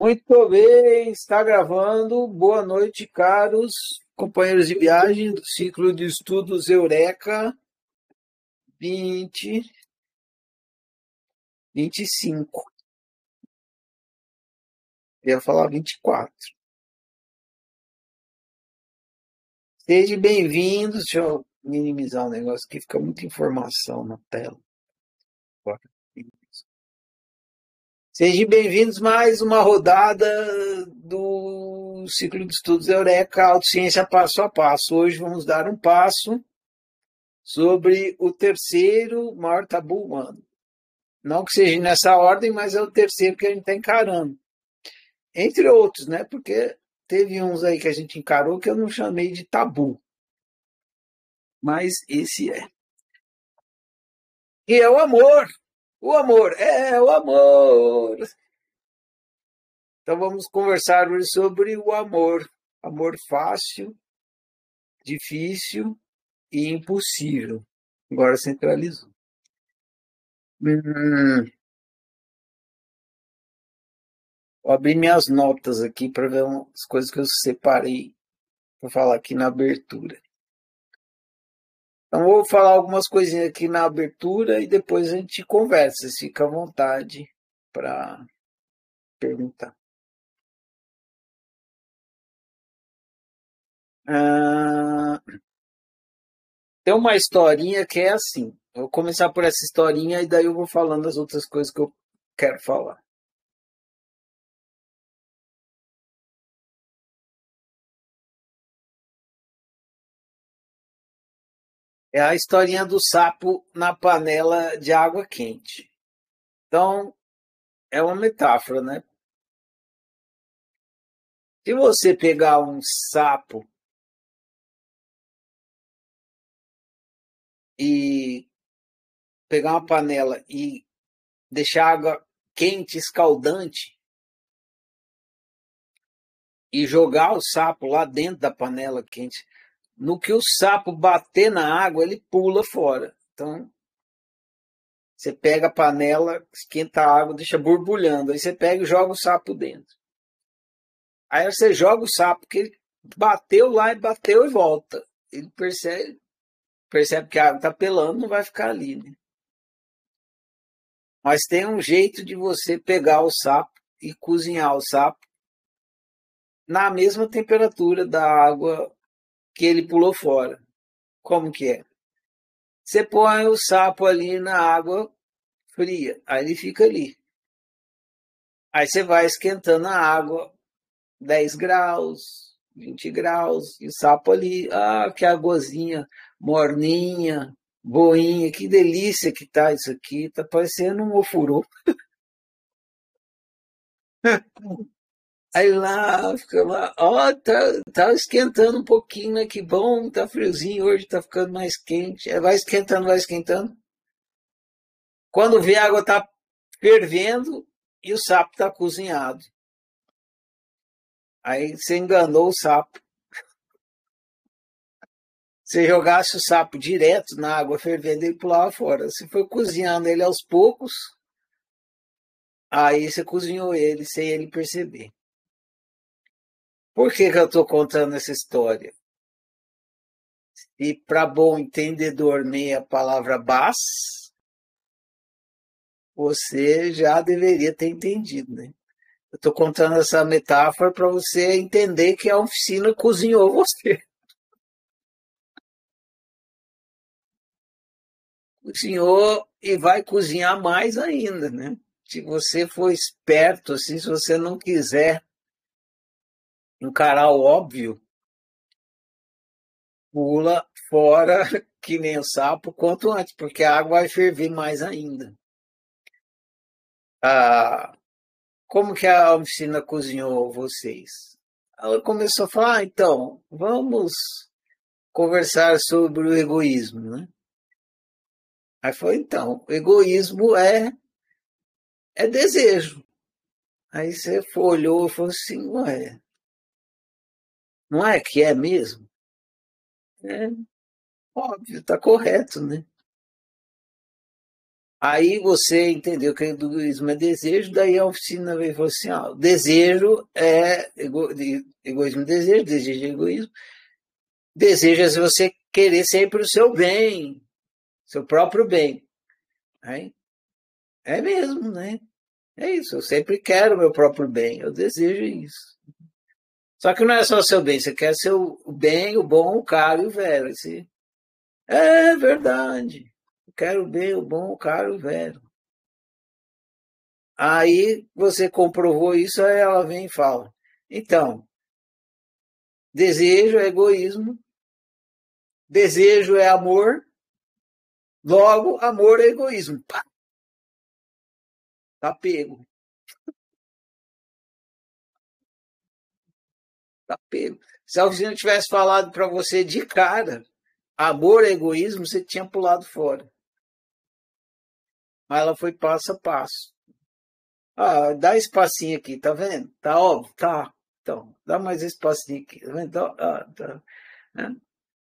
Muito bem, está gravando. Boa noite, caros companheiros de viagem do ciclo de estudos Eureka 2025. Eu ia falar 24. Sejam bem-vindos. Deixa eu minimizar o negócio aqui, fica muita informação na tela. Sejam bem-vindos mais uma rodada do ciclo de estudos Eureka Autociência Passo a Passo. Hoje vamos dar um passo sobre o terceiro maior tabu humano. Não que seja nessa ordem, mas é o terceiro que a gente está encarando. Entre outros, né? Porque teve uns aí que a gente encarou que eu não chamei de tabu. Mas esse é. E é o amor. O amor. É o amor. Então vamos conversar hoje sobre o amor. Amor fácil, difícil e impossível. Agora centralizou. Vou abrir minhas notas aqui para ver as coisas que eu separei para falar aqui na abertura. Então, vou falar algumas coisinhas aqui na abertura e depois a gente conversa. Fica à vontade para perguntar. Tem uma historinha que é assim. Eu vou começar por essa historinha e daí eu vou falando as outras coisas que eu quero falar. É a historinha do sapo na panela de água quente. Então, é uma metáfora, né? Se você pegar um sapo e pegar uma panela e deixar água quente, escaldante, e jogar o sapo lá dentro da panela quente, no que o sapo bater na água, ele pula fora. Então, você pega a panela, esquenta a água, deixa borbulhando, aí você pega e joga o sapo dentro. Aí você joga o sapo, que ele bateu lá e bateu e volta. Ele percebe que a água está pelando, não vai ficar ali, né? Mas tem um jeito de você pegar o sapo e cozinhar o sapo na mesma temperatura da água que ele pulou fora. Como que é? Você põe o sapo ali na água fria, aí ele fica ali. Aí você vai esquentando a água, 10 graus, 20 graus, e o sapo ali, que aguazinha morninha, boinha, que delícia que tá isso aqui, tá parecendo um ofurô. Aí lá, fica lá, tá esquentando um pouquinho, né? Que bom, tá friozinho hoje, tá ficando mais quente. Aí vai esquentando, vai esquentando. Quando vê a água tá fervendo e o sapo tá cozinhado. Aí você enganou o sapo. Se jogasse o sapo direto na água fervendo, ele pulava fora. Se foi cozinhando ele aos poucos, aí você cozinhou ele sem ele perceber. Por que eu estou contando essa história? E para bom entendedor, meia palavra bas, você já deveria ter entendido, né? Eu estou contando essa metáfora para você entender que a oficina cozinhou você. Cozinhou e vai cozinhar mais ainda, né? Se você for esperto, assim, se você não quiser encarar o óbvio, pula fora que nem o sapo quanto antes, porque a água vai ferver mais ainda. Ah, como que a oficina cozinhou vocês? Ela começou a falar, então, vamos conversar sobre o egoísmo, né? Aí foi, então, o egoísmo é desejo. Aí você olhou e falou assim, ué, não é que é mesmo? É óbvio, está correto, né? Aí você entendeu que egoísmo é desejo, daí a oficina veio e falou assim, desejo é egoísmo e desejo é egoísmo. Desejo é se você querer sempre o seu bem, seu próprio bem. Aí, é mesmo, né? É isso, eu sempre quero o meu próprio bem, eu desejo isso. Só que não é só o seu bem, você quer seu bem, o bom, o caro e o velho. Esse... É verdade. Eu quero o bem, o bom, o caro e o velho. Aí você comprovou isso, aí ela vem e fala. Então, desejo é egoísmo, desejo é amor, logo amor é egoísmo. Pá, tá pego, tá pego. Se a oficina tivesse falado para você de cara, amor é egoísmo, você tinha pulado fora. Mas ela foi passo a passo. Ah, dá espacinho aqui, tá vendo? Tá óbvio? Tá. Então, dá mais espacinho aqui, tá vendo? Tá, né?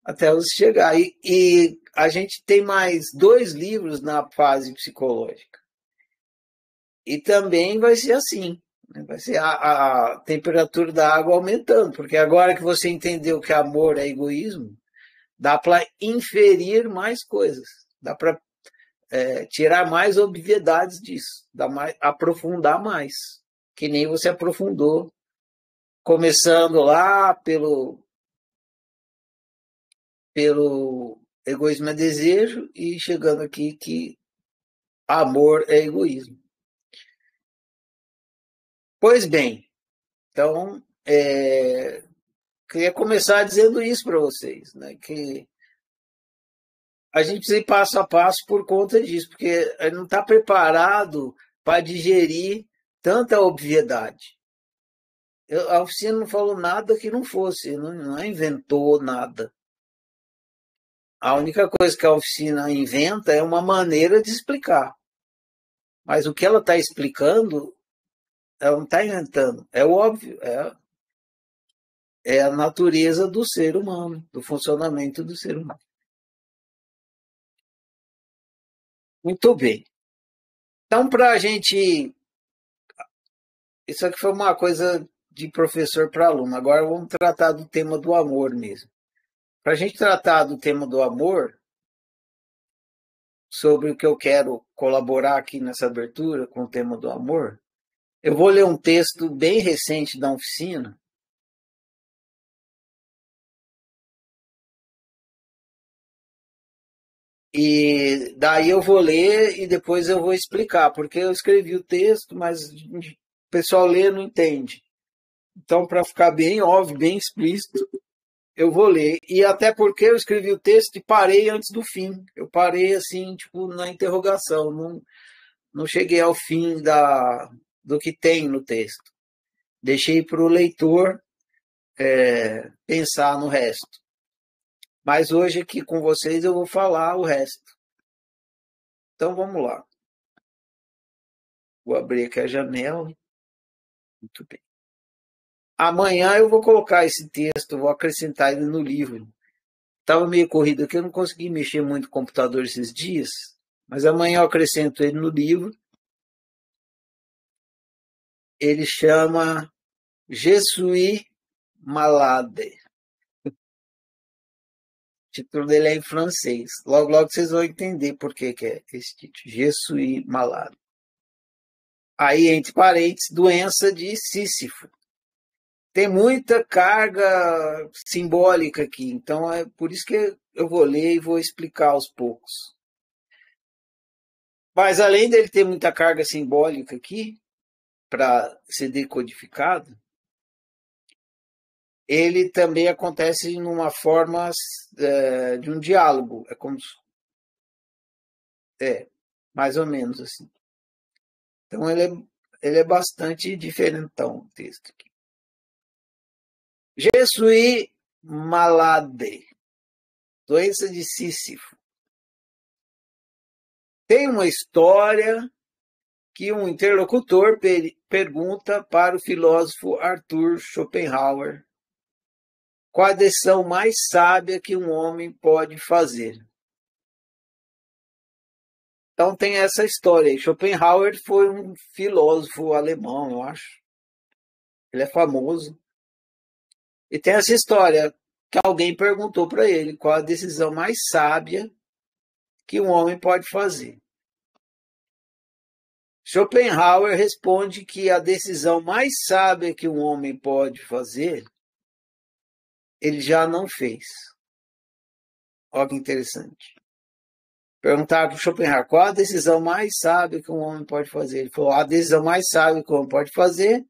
Até você chegar. E a gente tem mais 2 livros na fase psicológica. E também vai ser assim, né? Vai ser a temperatura da água aumentando, porque agora que você entendeu que amor é egoísmo, dá para inferir mais coisas, dá para tirar mais obviedades disso, aprofundar mais, que nem você aprofundou, começando lá pelo egoísmo é desejo e chegando aqui que amor é egoísmo. Pois bem, então queria começar dizendo isso para vocês, né? Que a gente precisa ir passo a passo por conta disso, porque não está preparado para digerir tanta obviedade. A oficina não falou nada que não fosse, não inventou nada. A única coisa que a oficina inventa é uma maneira de explicar. Mas o que ela está explicando, ela não está inventando. É óbvio, é a natureza do ser humano, do funcionamento do ser humano. Muito bem. Então, para a gente. Isso aqui foi uma coisa de professor para aluno. Agora vamos tratar do tema do amor mesmo. Para a gente tratar do tema do amor, sobre o que eu quero colaborar aqui nessa abertura com o tema do amor, eu vou ler um texto bem recente da oficina. E daí eu vou ler e depois eu vou explicar, porque eu escrevi o texto, mas o pessoal lê e não entende. Então, para ficar bem óbvio, bem explícito, eu vou ler. E até porque eu escrevi o texto e parei antes do fim. Eu parei assim, tipo, na interrogação. Não cheguei ao fim do que tem no texto. Deixei para o leitor pensar no resto. Mas hoje aqui com vocês eu vou falar o resto. Então vamos lá. Vou abrir aqui a janela. Muito bem. Amanhã eu vou colocar esse texto, vou acrescentar ele no livro. Estava meio corrido aqui, eu não consegui mexer muito no computador esses dias, mas amanhã eu acrescento ele no livro. Ele chama Je suis malade. O título dele é em francês. Logo, logo vocês vão entender por que é esse título. Je suis malade. Aí, entre parênteses, doença de Sísifo. Tem muita carga simbólica aqui, então é por isso que eu vou ler e vou explicar aos poucos. Mas além dele ter muita carga simbólica aqui, para ser decodificado, ele também acontece numa forma de um diálogo. É como mais ou menos assim. Então ele é bastante diferentão o texto aqui. Je suis malade. Doença de Sísifo. Tem uma história que um interlocutor pergunta para o filósofo Arthur Schopenhauer qual a decisão mais sábia que um homem pode fazer. Então tem essa história aí. Schopenhauer foi um filósofo alemão, eu acho. Ele é famoso. E tem essa história que alguém perguntou para ele qual a decisão mais sábia que um homem pode fazer. Schopenhauer responde que a decisão mais sábia que um homem pode fazer, ele já não fez. Olha que interessante. Perguntaram para o Schopenhauer qual a decisão mais sábia que um homem pode fazer. Ele falou: a decisão mais sábia que um homem pode fazer,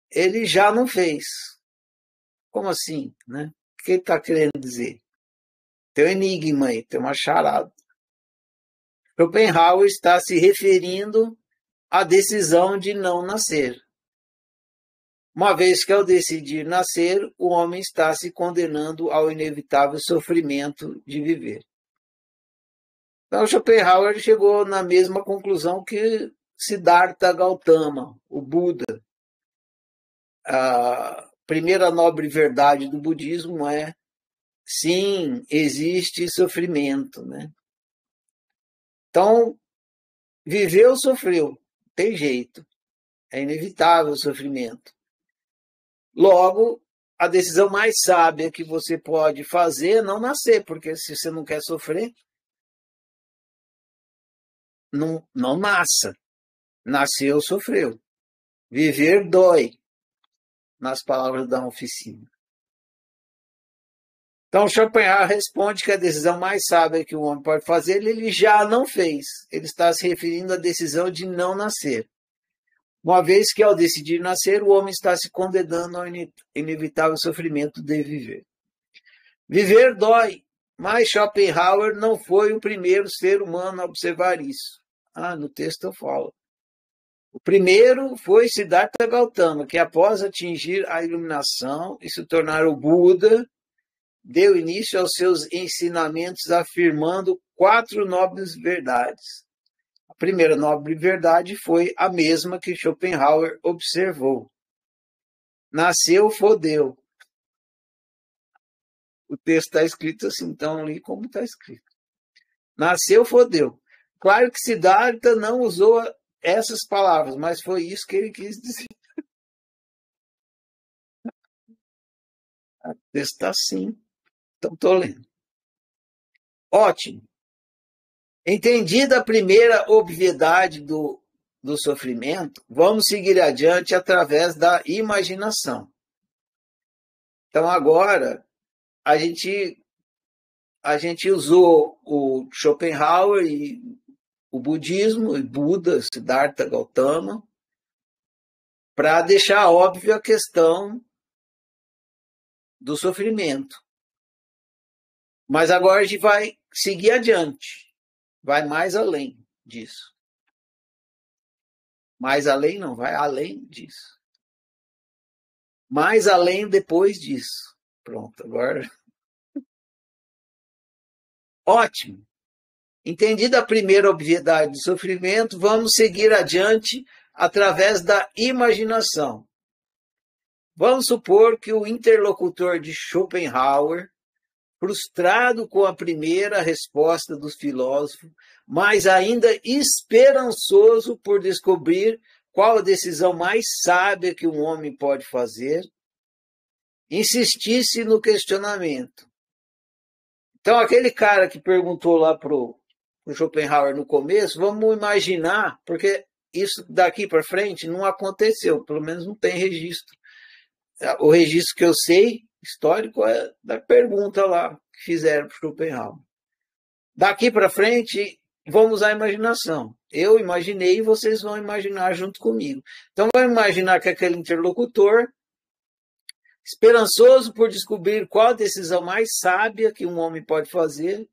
ele já não fez. Como assim? Né? O que ele está querendo dizer? Tem um enigma aí, tem uma charada. Schopenhauer está se referindo à decisão de não nascer. Uma vez que ao decidir nascer, o homem está se condenando ao inevitável sofrimento de viver. Então, Schopenhauer chegou na mesma conclusão que Siddhartha Gautama, o Buda. A primeira nobre verdade do budismo é: sim, existe sofrimento, né? Então, viveu, sofreu, tem jeito, é inevitável o sofrimento. Logo, a decisão mais sábia que você pode fazer é não nascer, porque se você não quer sofrer, não nasça. Nasceu, sofreu. Viver dói, nas palavras da oficina. Então, Schopenhauer responde que a decisão mais sábia que o homem pode fazer, ele já não fez. Ele está se referindo à decisão de não nascer. Uma vez que, ao decidir nascer, o homem está se condenando ao inevitável sofrimento de viver. Viver dói, mas Schopenhauer não foi o primeiro ser humano a observar isso. No texto eu falo. O primeiro foi Siddhartha Gautama, que após atingir a iluminação e se tornar o Buda, deu início aos seus ensinamentos afirmando 4 nobres verdades. A primeira nobre verdade foi a mesma que Schopenhauer observou. Nasceu, fodeu. O texto está escrito assim, então li como está escrito. Nasceu, fodeu. Claro que Siddhartha não usou essas palavras, mas foi isso que ele quis dizer. O texto está assim, então estou lendo. Ótimo. Entendida a primeira obviedade do sofrimento, vamos seguir adiante através da imaginação. Então, agora, a gente usou o Schopenhauer e o budismo, o Buda, Siddhartha Gautama, para deixar óbvio a questão do sofrimento. Mas agora a gente vai seguir adiante, vai mais além disso. Mais além não, vai além disso. Mais além depois disso. Pronto, agora. Ótimo. Entendida a primeira obviedade do sofrimento, vamos seguir adiante através da imaginação. Vamos supor que o interlocutor de Schopenhauer, frustrado com a primeira resposta do filósofo, mas ainda esperançoso por descobrir qual a decisão mais sábia que um homem pode fazer, insistisse no questionamento. Então, aquele cara que perguntou lá para o Schopenhauer no começo, vamos imaginar, porque isso daqui para frente não aconteceu, pelo menos não tem registro. O registro que eu sei, histórico, é da pergunta lá que fizeram para o Schopenhauer. Daqui para frente, vamos à imaginação. Eu imaginei e vocês vão imaginar junto comigo. Então, vamos imaginar que aquele interlocutor, esperançoso por descobrir qual a decisão mais sábia que um homem pode fazer,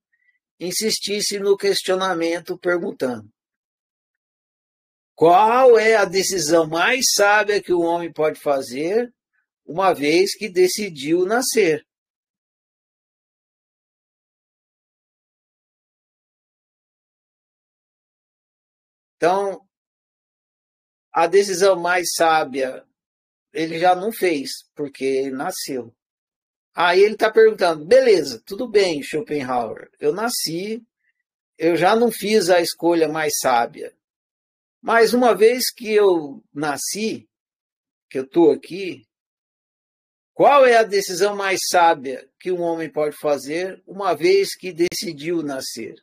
insistisse no questionamento perguntando: qual é a decisão mais sábia que um homem pode fazer uma vez que decidiu nascer? Então, a decisão mais sábia ele já não fez, porque ele nasceu. Aí ele está perguntando: beleza, tudo bem, Schopenhauer, eu nasci, eu já não fiz a escolha mais sábia. Mas uma vez que eu nasci, que eu estou aqui, qual é a decisão mais sábia que um homem pode fazer uma vez que decidiu nascer?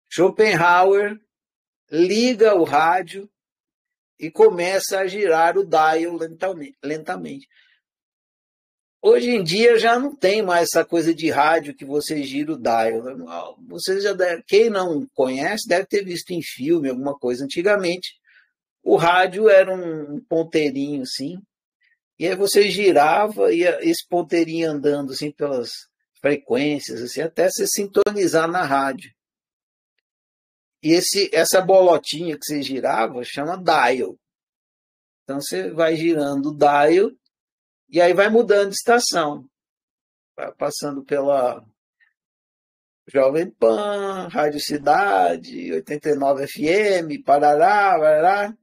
Schopenhauer liga o rádio e começa a girar o dial lentamente. Hoje em dia já não tem mais essa coisa de rádio que você gira o dial. Você já deve, quem não conhece deve ter visto em filme alguma coisa. Antigamente, o rádio era um ponteirinho assim, e aí você girava e esse ponteirinho andando assim pelas frequências, assim, até se sintonizar na rádio. E essa bolotinha que você girava chama dial. Então você vai girando o dial e aí vai mudando de estação. Vai passando pela Jovem Pan, Rádio Cidade, 89 FM, parará, parará.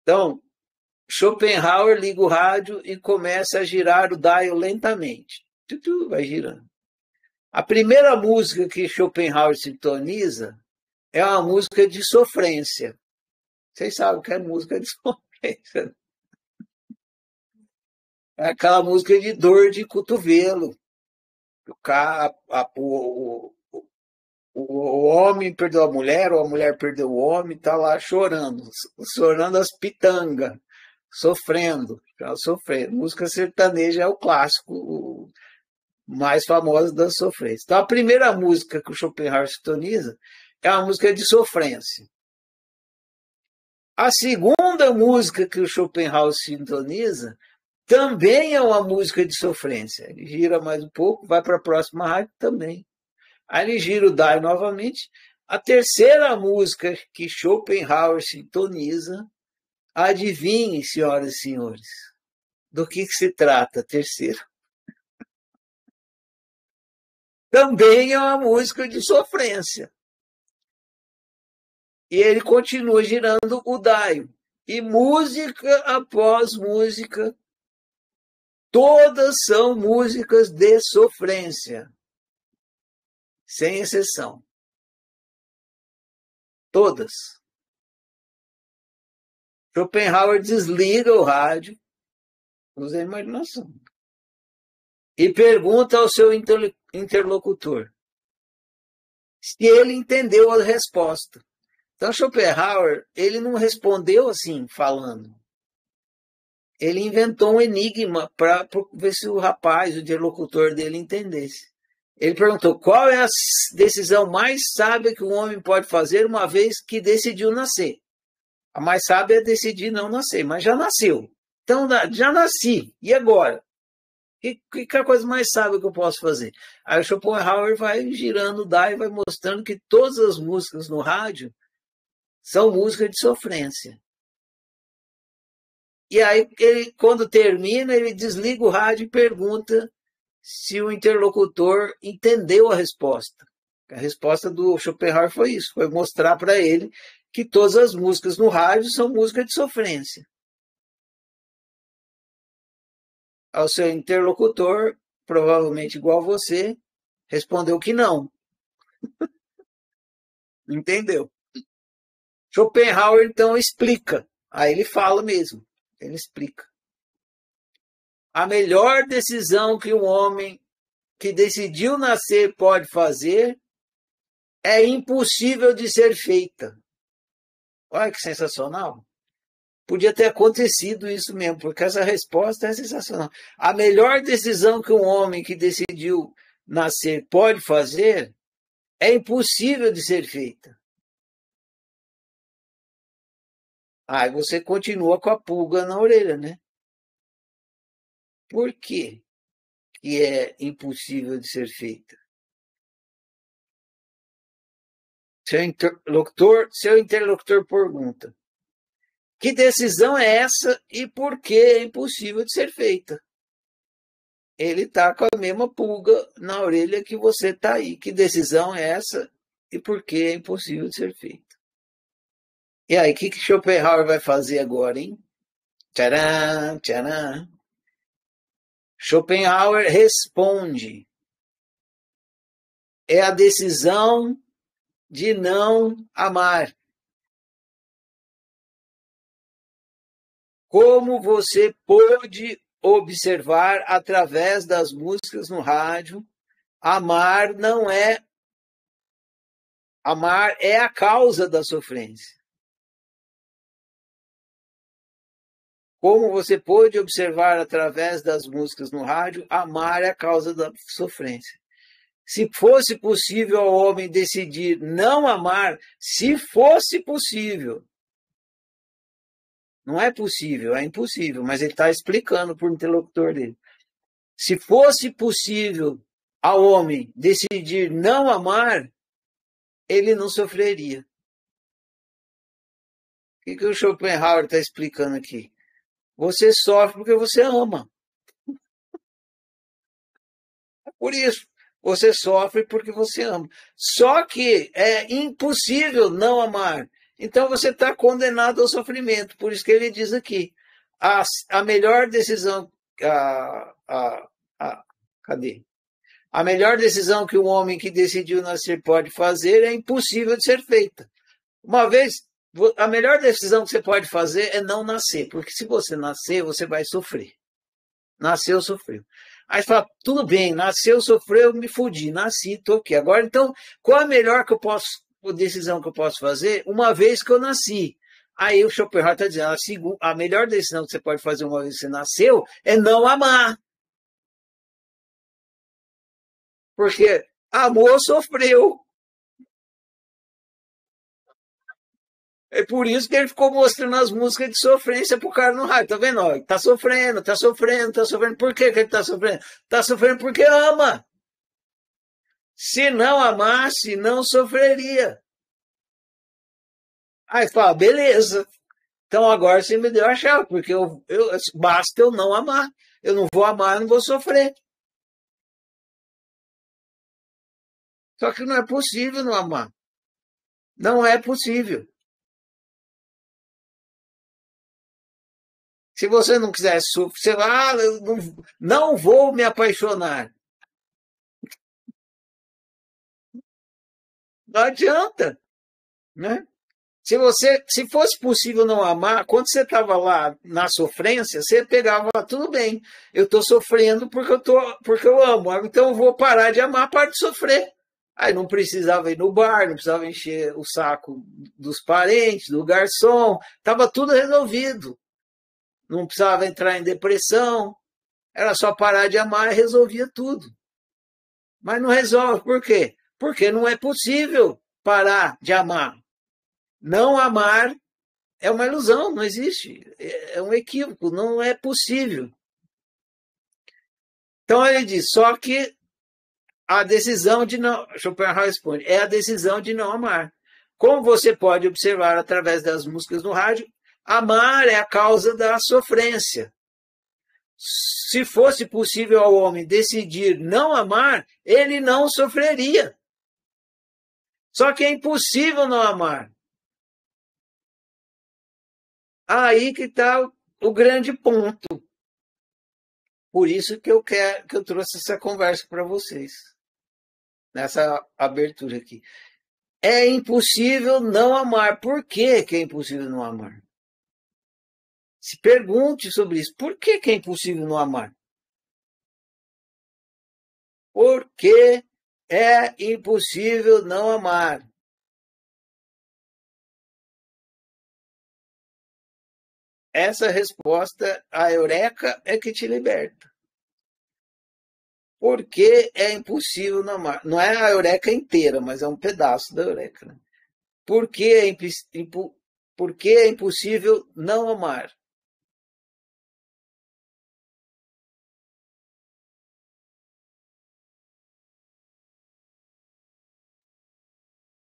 Então, Schopenhauer liga o rádio e começa a girar o dial lentamente. Vai girando. A primeira música que Schopenhauer sintoniza é uma música de sofrência. Vocês sabem o que é música de sofrência. É aquela música de dor de cotovelo. O homem perdeu a mulher, ou a mulher perdeu o homem, está lá chorando as pitangas, sofrendo. Música sertaneja é o clássico, o mais famoso das sofrências. Então, a primeira música que o Schopenhauer sintoniza é uma música de sofrência. A segunda música que o Schopenhauer sintoniza também é uma música de sofrência. Ele gira mais um pouco, vai para a próxima rádio também. Aí ele gira o dial novamente. A terceira música que Schopenhauer sintoniza, adivinhe, senhoras e senhores, do que se trata a terceira? Também é uma música de sofrência. E ele continua girando o dial. E música após música, todas são músicas de sofrência. Sem exceção. Todas. Schopenhauer desliga o rádio, usa a imaginação, e pergunta ao seu interlocutor se ele entendeu a resposta. Então, Schopenhauer, ele não respondeu assim, falando. Ele inventou um enigma para ver se o rapaz, o interlocutor dele, entendesse. Ele perguntou, qual é a decisão mais sábia que um homem pode fazer uma vez que decidiu nascer? A mais sábia é decidir não nascer, mas já nasceu. Então, já nasci, e agora? Que é a coisa mais sábia que eu posso fazer? Aí o Schopenhauer vai girando o dial e vai mostrando que todas as músicas no rádio são músicas de sofrência. E aí, quando termina, ele desliga o rádio e pergunta se o interlocutor entendeu a resposta. A resposta do Schopenhauer foi isso, foi mostrar para ele que todas as músicas no rádio são músicas de sofrência. Ao seu interlocutor, provavelmente igual você, respondeu que não. Entendeu? Schopenhauer, então, explica. Aí ele fala mesmo. Ele explica. A melhor decisão que um homem que decidiu nascer pode fazer é impossível de ser feita. Olha que sensacional. Podia ter acontecido isso mesmo, porque essa resposta é sensacional. A melhor decisão que um homem que decidiu nascer pode fazer é impossível de ser feita. Aí você continua com a pulga na orelha, né? Por quê que é impossível de ser feita? Seu interlocutor pergunta, que decisão é essa e por que é impossível de ser feita? Ele está com a mesma pulga na orelha que você está aí. Que decisão é essa e por que é impossível de ser feita? E aí, o que Schopenhauer vai fazer agora, hein? Tcharam, tcharam. Schopenhauer responde é a decisão de não amar. Como você pôde observar através das músicas no rádio, amar não é amar é a causa da sofrência. Como você pôde observar através das músicas no rádio, amar é a causa da sofrência. Se fosse possível ao homem decidir não amar, se fosse possível, não é possível, é impossível, mas ele está explicando para o interlocutor dele. Se fosse possível ao homem decidir não amar, ele não sofreria. O que o Schopenhauer está explicando aqui? Você sofre porque você ama. É por isso. Você sofre porque você ama. Só que é impossível não amar. Então você está condenado ao sofrimento. Por isso que ele diz aqui: a melhor decisão. Cadê? A melhor decisão que um homem que decidiu nascer pode fazer é impossível de ser feita. Uma vez, a melhor decisão que você pode fazer é não nascer, porque se você nascer, você vai sofrer. Nasceu, sofreu. Aí você fala, tudo bem, nasceu, sofreu, me fudi, nasci, tô aqui. Agora, então, qual a melhor decisão que eu posso fazer uma vez que eu nasci? Aí o Schopenhauer está dizendo, a melhor decisão que você pode fazer uma vez que você nasceu é não amar. Porque amor, sofreu. É por isso que ele ficou mostrando as músicas de sofrência pro cara no rádio. Tá vendo? Ó, tá sofrendo, tá sofrendo, tá sofrendo. Por que ele tá sofrendo? Tá sofrendo porque ama. Se não amasse, não sofreria. Aí fala, beleza. Então agora você me deu a chave, porque basta eu não amar. Eu não vou amar, eu não vou sofrer. Só que não é possível não amar. Não é possível. Se você não quiser sofrer, você vai, eu não vou me apaixonar. Não adianta, né? Se fosse possível não amar, quando você estava lá na sofrência, você pegava, tudo bem, eu estou sofrendo porque eu amo, então eu vou parar de amar, para de sofrer. Aí não precisava ir no bar, não precisava encher o saco dos parentes, do garçom, estava tudo resolvido. Não precisava entrar em depressão, era só parar de amar e resolvia tudo. Mas não resolve, por quê? Porque não é possível parar de amar. Não amar é uma ilusão, não existe. É um equívoco, não é possível. Então ele diz, só que a decisão de não. Schopenhauer responde, é a decisão de não amar. Como você pode observar através das músicas no rádio, amar é a causa da sofrência. Se fosse possível ao homem decidir não amar, ele não sofreria. Só que é impossível não amar. Aí que está o grande ponto. Por isso que eu trouxe essa conversa para vocês, nessa abertura aqui. É impossível não amar. Por que é impossível não amar? Se pergunte sobre isso. Por que é impossível não amar? Por que é impossível não amar? Essa resposta, a eureka, é que te liberta. Por que é impossível não amar? Não é a eureka inteira, mas é um pedaço da eureka. Né? Por que é impossível não amar?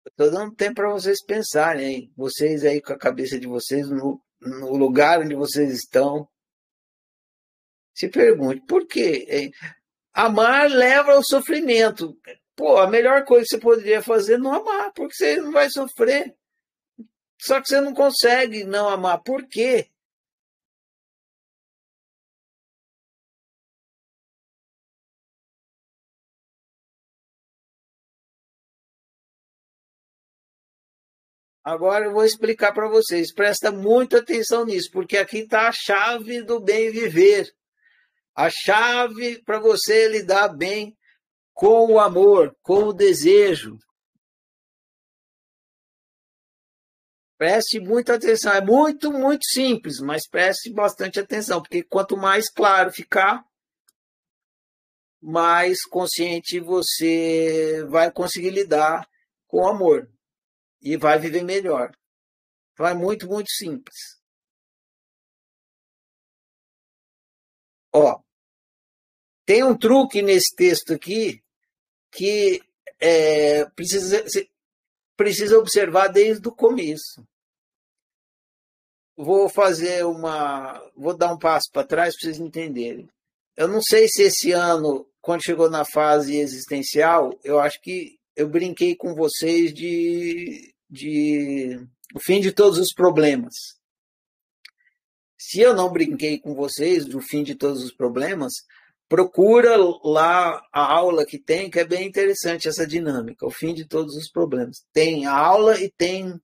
Estou dando tempo para vocês pensarem, hein? Vocês aí com a cabeça de vocês no lugar onde vocês estão. Se pergunte, por quê? Hein? Amar leva ao sofrimento. Pô, a melhor coisa que você poderia fazer é não amar, porque você não vai sofrer. Só que você não consegue não amar. Por quê? Agora eu vou explicar para vocês. Presta muita atenção nisso, porque aqui está a chave do bem viver. A chave para você lidar bem com o amor, com o desejo. Preste muita atenção. É muito, muito simples, mas preste bastante atenção, porque quanto mais claro ficar, mais consciente você vai conseguir lidar com o amor e vai viver melhor. Então é muito, muito simples. Ó, tem um truque nesse texto aqui que precisa observar desde o começo. Vou dar um passo para trás para vocês entenderem. Eu não sei se esse ano, quando chegou na fase existencial, eu acho que eu brinquei com vocês de o fim de todos os problemas. Se eu não brinquei com vocês do fim de todos os problemas, procura lá a aula que tem, que é bem interessante essa dinâmica, o fim de todos os problemas. Tem a aula e tem,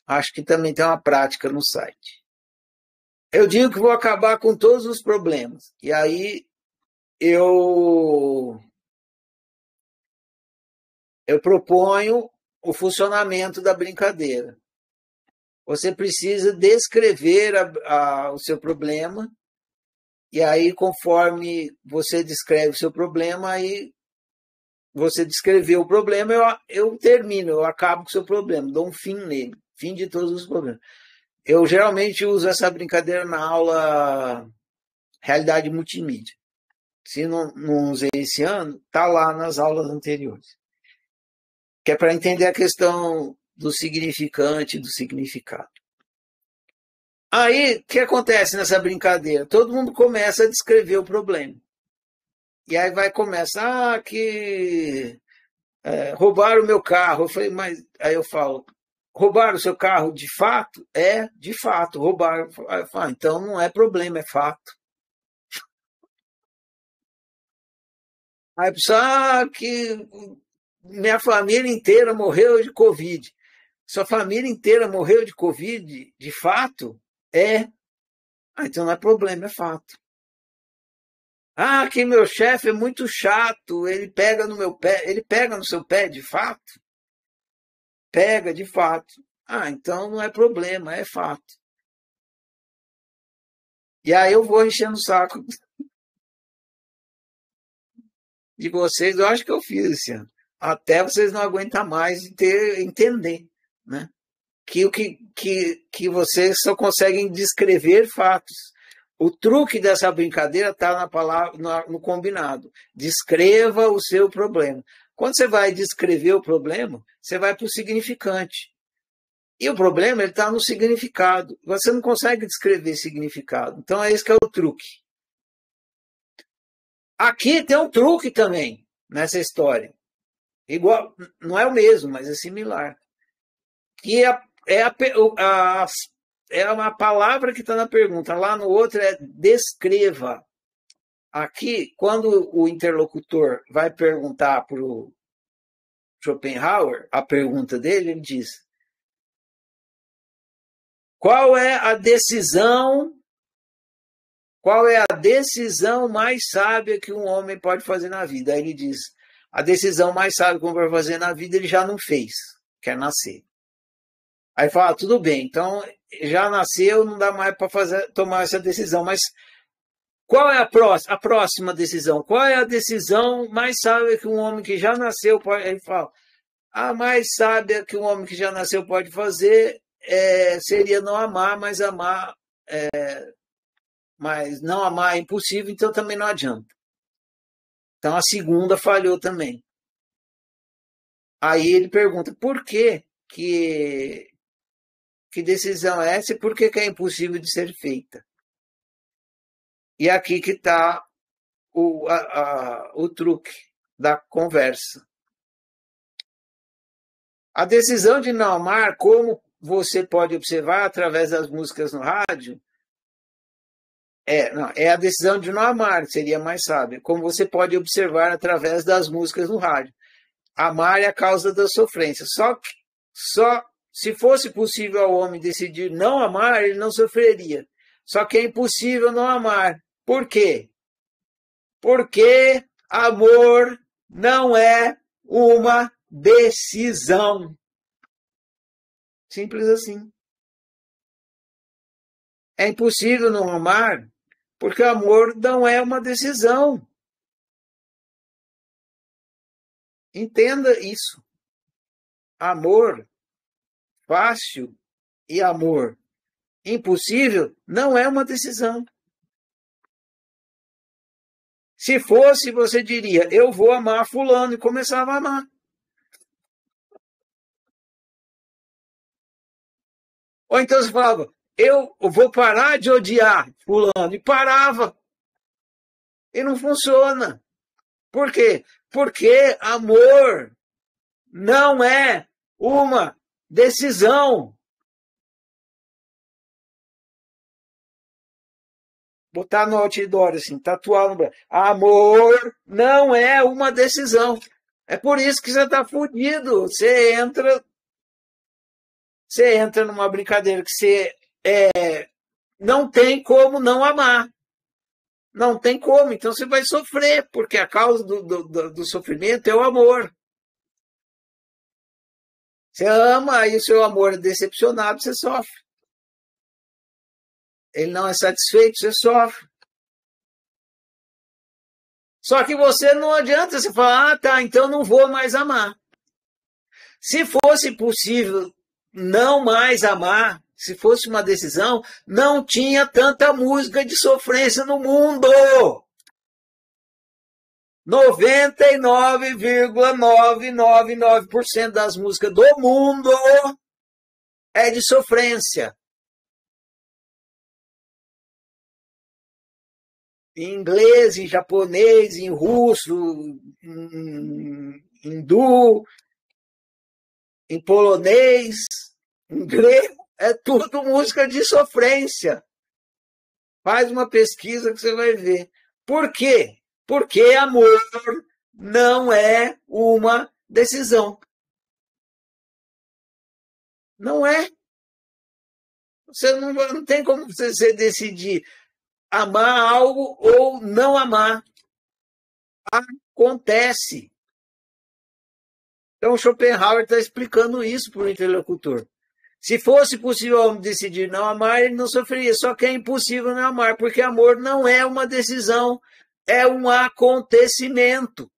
acho que também tem uma prática no site. Eu digo que vou acabar com todos os problemas. E aí eu proponho o funcionamento da brincadeira. Você precisa descrever o seu problema, e aí, conforme você descreve o seu problema, aí você descreveu o problema, eu termino, eu acabo com o seu problema, dou um fim nele, fim de todos os problemas. Eu geralmente uso essa brincadeira na aula Realidade Multimídia. Se não usei esse ano, está lá nas aulas anteriores. Que é para entender a questão do significante e do significado. Aí, o que acontece nessa brincadeira? Todo mundo começa a descrever o problema. E aí vai começar que roubaram o meu carro. Eu falei, mas aí eu falo, roubaram o seu carro de fato? É, de fato, roubaram. Aí eu falo, então não é problema, é fato. Aí a pessoa, que minha família inteira morreu de Covid. Sua família inteira morreu de Covid, de fato? É. Então não é problema, é fato. Que meu chefe é muito chato, ele pega no meu pé. Ele pega no seu pé, de fato? Pega, de fato. Então não é problema, é fato. E aí eu vou enchendo o saco de vocês. Eu acho que eu fiz esse ano. Até vocês não aguentam mais entender, né? Que vocês só conseguem descrever fatos. O truque dessa brincadeira está na palavra, no combinado. Descreva o seu problema. Quando você vai descrever o problema, você vai para o significante. E o problema está no significado. Você não consegue descrever significado. Então é esse que é o truque. Aqui tem um truque também nessa história. Igual, não é o mesmo, mas é similar. Que é uma palavra que está na pergunta. Lá no outro é descreva. Aqui, quando o interlocutor vai perguntar para o Schopenhauer, a pergunta dele, ele diz: qual é a decisão mais sábia que um homem pode fazer na vida? Aí ele diz: a decisão mais sábia que um homem pode fazer na vida, ele já não fez, quer nascer. Aí fala, tudo bem, então já nasceu, não dá mais para tomar essa decisão, mas qual é a próxima decisão? Qual é a decisão mais sábia que um homem que já nasceu pode... Ele fala, a mais sábia que um homem que já nasceu pode fazer seria não amar, mas não amar é impossível, então também não adianta. Então a segunda falhou também. Aí ele pergunta, por que decisão é essa e por que é impossível de ser feita? E aqui que está o truque da conversa. A decisão de não amar, como você pode observar através das músicas no rádio, é a decisão de não amar, seria mais sábio. Como você pode observar através das músicas no rádio. Amar é a causa da sofrência. Só que Só se fosse possível ao homem decidir não amar, ele não sofreria. Só que é impossível não amar. Por quê? Porque amor não é uma decisão. Simples assim. É impossível não amar, porque amor não é uma decisão. Entenda isso. Amor fácil e amor impossível não é uma decisão. Se fosse, você diria, eu vou amar fulano, e começava a amar. Ou então você falava, eu vou parar de odiar fulano, e parava. E não funciona. Por quê? Porque amor não é uma decisão. Botar no outdoor, assim, tatuar no braço. Amor não é uma decisão. É por isso que você está fudido. Você entra numa brincadeira que você não tem como não amar. Não tem como. Então você vai sofrer, porque a causa do sofrimento é o amor. Você ama, aí o seu amor é decepcionado, você sofre. Ele não é satisfeito, você sofre. Só que você não adianta você falar, tá, então não vou mais amar. Se fosse possível não mais amar, se fosse uma decisão, não tinha tanta música de sofrência no mundo. 99,999% das músicas do mundo é de sofrência. Em inglês, em japonês, em russo, em hindu, em polonês, em grego, é tudo música de sofrência. Faz uma pesquisa que você vai ver. Por quê? Porque amor não é uma decisão. Não é. Você não tem como você decidir amar algo ou não amar. Acontece. Então, Schopenhauer está explicando isso para o interlocutor. Se fosse possível decidir não amar, ele não sofreria. Só que é impossível não amar, porque amor não é uma decisão, é um acontecimento.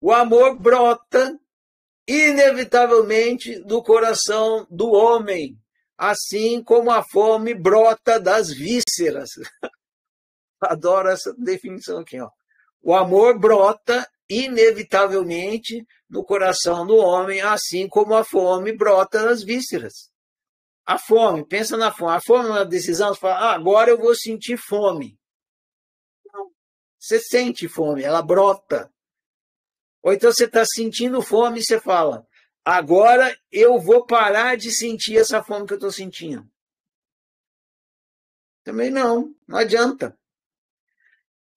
O amor brota inevitavelmente do coração do homem, assim como a fome brota das vísceras. Adoro essa definição aqui, ó. O amor brota inevitavelmente no coração do homem, assim como a fome brota nas vísceras. A fome, pensa na fome. A fome é uma decisão, você fala, agora eu vou sentir fome. Não, você sente fome, ela brota. Ou então você está sentindo fome e você fala, agora eu vou parar de sentir essa fome que eu estou sentindo. Também não adianta.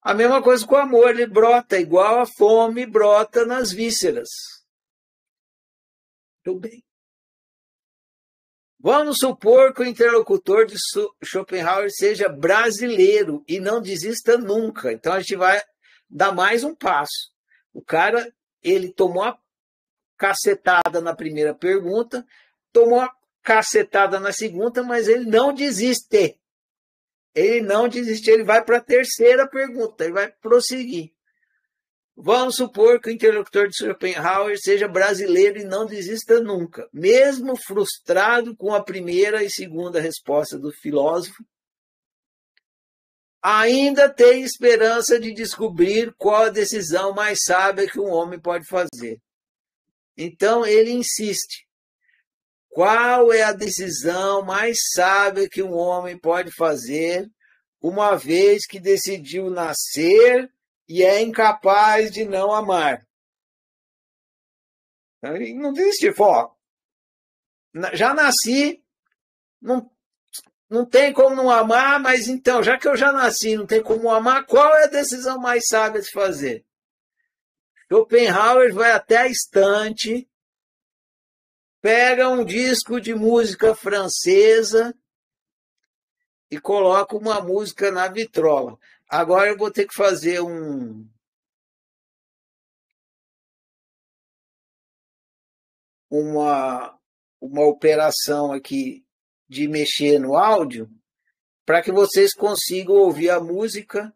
A mesma coisa com o amor, ele brota, igual a fome brota nas vísceras. Tudo bem. Vamos supor que o interlocutor de Schopenhauer seja brasileiro e não desista nunca. Então a gente vai dar mais um passo. O cara, ele tomou a cacetada na primeira pergunta, tomou a cacetada na segunda, mas ele não desiste. Ele não desiste, ele vai para a terceira pergunta, ele vai prosseguir. Vamos supor que o interlocutor de Schopenhauer seja brasileiro e não desista nunca. Mesmo frustrado com a primeira e segunda resposta do filósofo, ainda tem esperança de descobrir qual a decisão mais sábia que um homem pode fazer. Então ele insiste. Qual é a decisão mais sábia que um homem pode fazer, uma vez que decidiu nascer e é incapaz de não amar? Ele não desiste, já nasci, não tem como não amar, mas então, já que eu já nasci, não tem como amar, qual é a decisão mais sábia de fazer? Schopenhauer vai até a estante Pega um disco de música francesa e coloca uma música na vitrola. Agora eu vou ter que fazer uma, uma operação aqui de mexer no áudio para que vocês consigam ouvir a música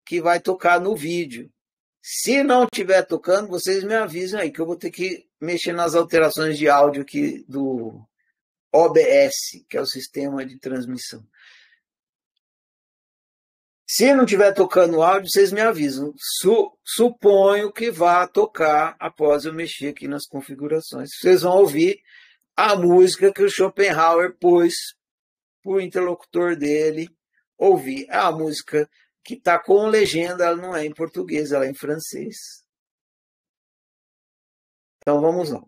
que vai tocar no vídeo. Se não estiver tocando, vocês me avisam aí que eu vou ter que mexer nas alterações de áudio aqui do OBS, que é o sistema de transmissão. Se não estiver tocando áudio, vocês me avisam. Suponho que vá tocar após eu mexer aqui nas configurações. Vocês vão ouvir a música que o Schopenhauer pôs para o interlocutor dele ouvir. É a música que está com legenda, ela não é em português, ela é em francês. Então vamos lá.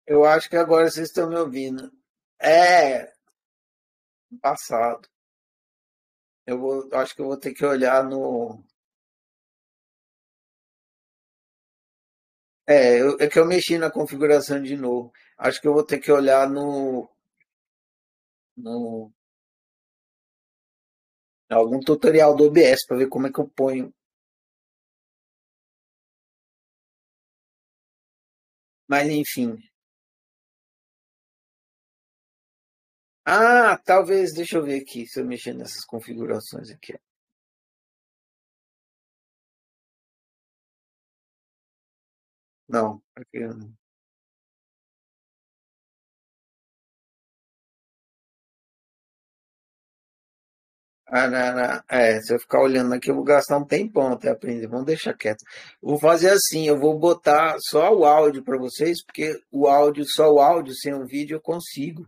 Eu acho que agora vocês estão me ouvindo. É, passado. Acho que eu vou ter que olhar no. É que eu mexi na configuração de novo. Acho que eu vou ter que olhar no algum tutorial do OBS para ver como é que eu ponho. Mas enfim. Ah, talvez, deixa eu ver aqui, se eu mexer nessas configurações aqui. Não, aqui eu não. Ah, não, não. Se eu ficar olhando aqui, eu vou gastar um tempão até aprender. Vamos deixar quieto. Eu vou fazer assim, eu vou botar só o áudio para vocês, porque o áudio, só o áudio, sem o vídeo, eu consigo.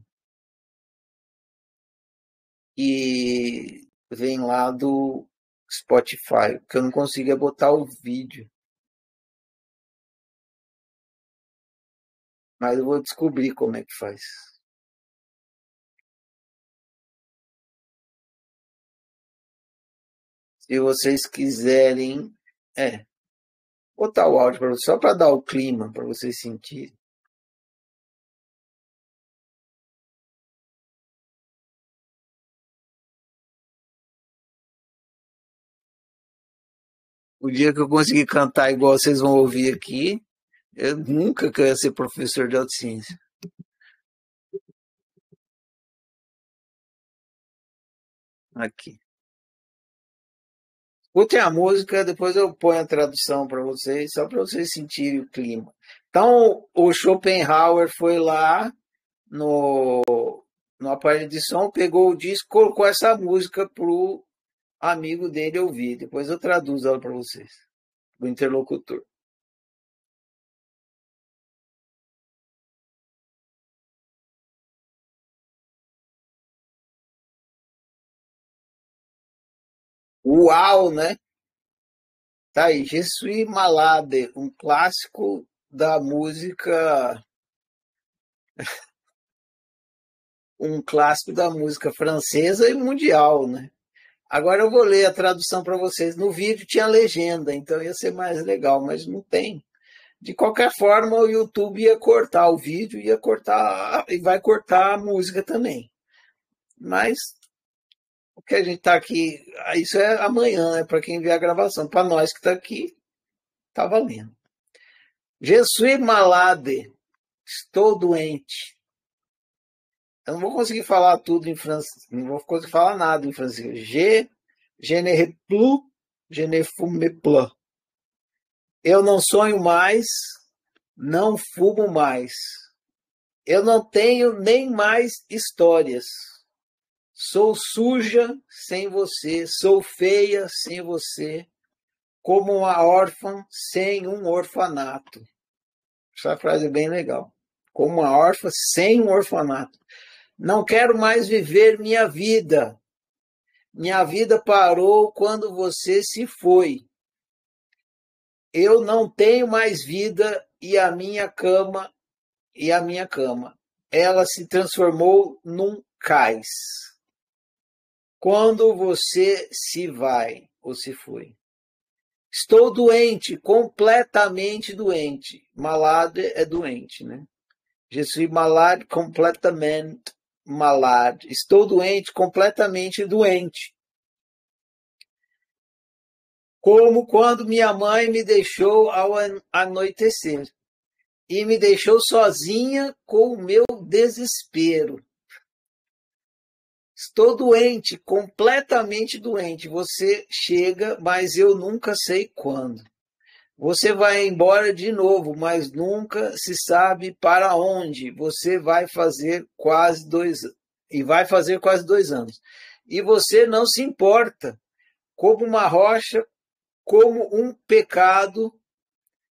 E vem lá do Spotify. O que eu não consigo é botar o vídeo. Mas eu vou descobrir como é que faz. Se vocês quiserem, é, botar o áudio para vocês, só para dar o clima, para vocês sentirem. O dia que eu conseguir cantar igual vocês vão ouvir aqui, eu nunca quero ser professor de autociência. Aqui. Escutem a música, depois eu ponho a tradução para vocês, só para vocês sentirem o clima. Então, o Schopenhauer foi lá no aparelho de som, pegou o disco, colocou essa música pro amigo dele ouvir. Depois eu traduzo ela para vocês, do interlocutor. Uau, né? Tá aí, Je suis malade, um clássico da música, francesa e mundial, né? Agora eu vou ler a tradução para vocês. No vídeo tinha legenda, então ia ser mais legal, mas não tem. De qualquer forma, o YouTube ia cortar o vídeo, ia cortar e vai cortar a música também. Mas o que a gente está aqui, isso é amanhã, né? Para quem vê a gravação. Para nós que está aqui, está valendo. Je suis malade, estou doente. Eu não vou conseguir falar tudo em francês, não vou conseguir falar nada em francês. Je ne plus, je ne fume plus. Eu não sonho mais, não fumo mais. Eu não tenho nem mais histórias. Sou suja sem você, sou feia sem você, como uma órfã sem um orfanato. Essa frase é bem legal. Como uma órfã sem um orfanato. Não quero mais viver minha vida. Minha vida parou quando você se foi. Eu não tenho mais vida e a minha cama, ela se transformou num cais. Quando você se vai ou se foi. Estou doente, completamente doente. Malade é doente, né? Je suis malade, completamente malade. Estou doente, completamente doente. Como quando minha mãe me deixou ao anoitecer. E me deixou sozinha com o meu desespero. Estou doente, completamente doente. Você chega, mas eu nunca sei quando. Você vai embora de novo, mas nunca se sabe para onde. Você vai fazer quase 2 anos. E você não se importa. Como uma rocha, como um pecado,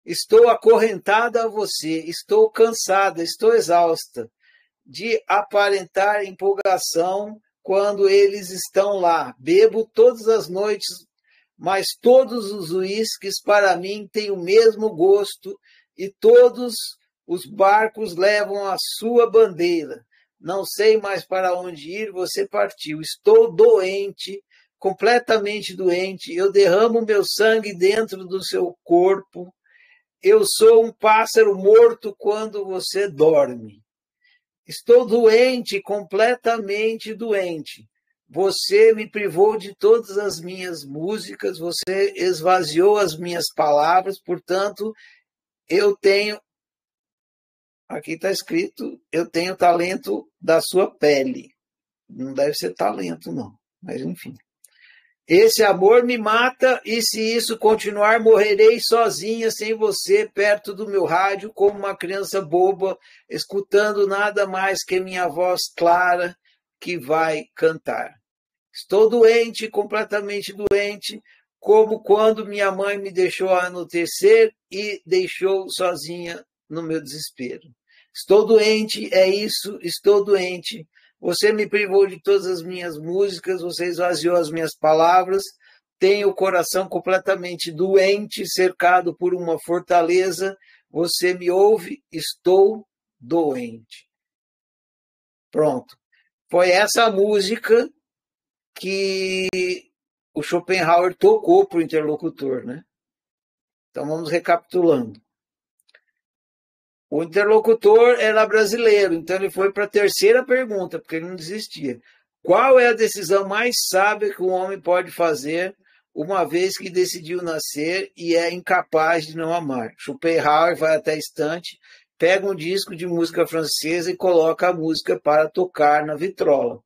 estou acorrentada a você. Estou cansada, estou exausta de aparentar empolgação quando eles estão lá. Bebo todas as noites, mas todos os uísques para mim têm o mesmo gosto e todos os barcos levam a sua bandeira. Não sei mais para onde ir, você partiu. Estou doente, completamente doente. Eu derramo meu sangue dentro do seu corpo. Eu sou um pássaro morto quando você dorme. Estou doente, completamente doente. Você me privou de todas as minhas músicas, você esvaziou as minhas palavras, portanto, eu tenho. Aqui está escrito, eu tenho talento da sua pele. Não deve ser talento, não, mas enfim. Esse amor me mata e se isso continuar, morrerei sozinha, sem você, perto do meu rádio, como uma criança boba, escutando nada mais que minha voz clara que vai cantar. Estou doente, completamente doente, como quando minha mãe me deixou anoitecer e deixou sozinha no meu desespero. Estou doente, é isso, estou doente. Você me privou de todas as minhas músicas, você esvaziou as minhas palavras, tenho o coração completamente doente, cercado por uma fortaleza, você me ouve, estou doente. Pronto. Foi essa música que o Schopenhauer tocou para o interlocutor, né? Então vamos recapitulando. O interlocutor era brasileiro, então ele foi para a terceira pergunta, porque ele não desistia. Qual é a decisão mais sábia que um homem pode fazer uma vez que decidiu nascer e é incapaz de não amar. Schopenhauer vai até a estante, pega um disco de música francesa e coloca a música para tocar na vitrola.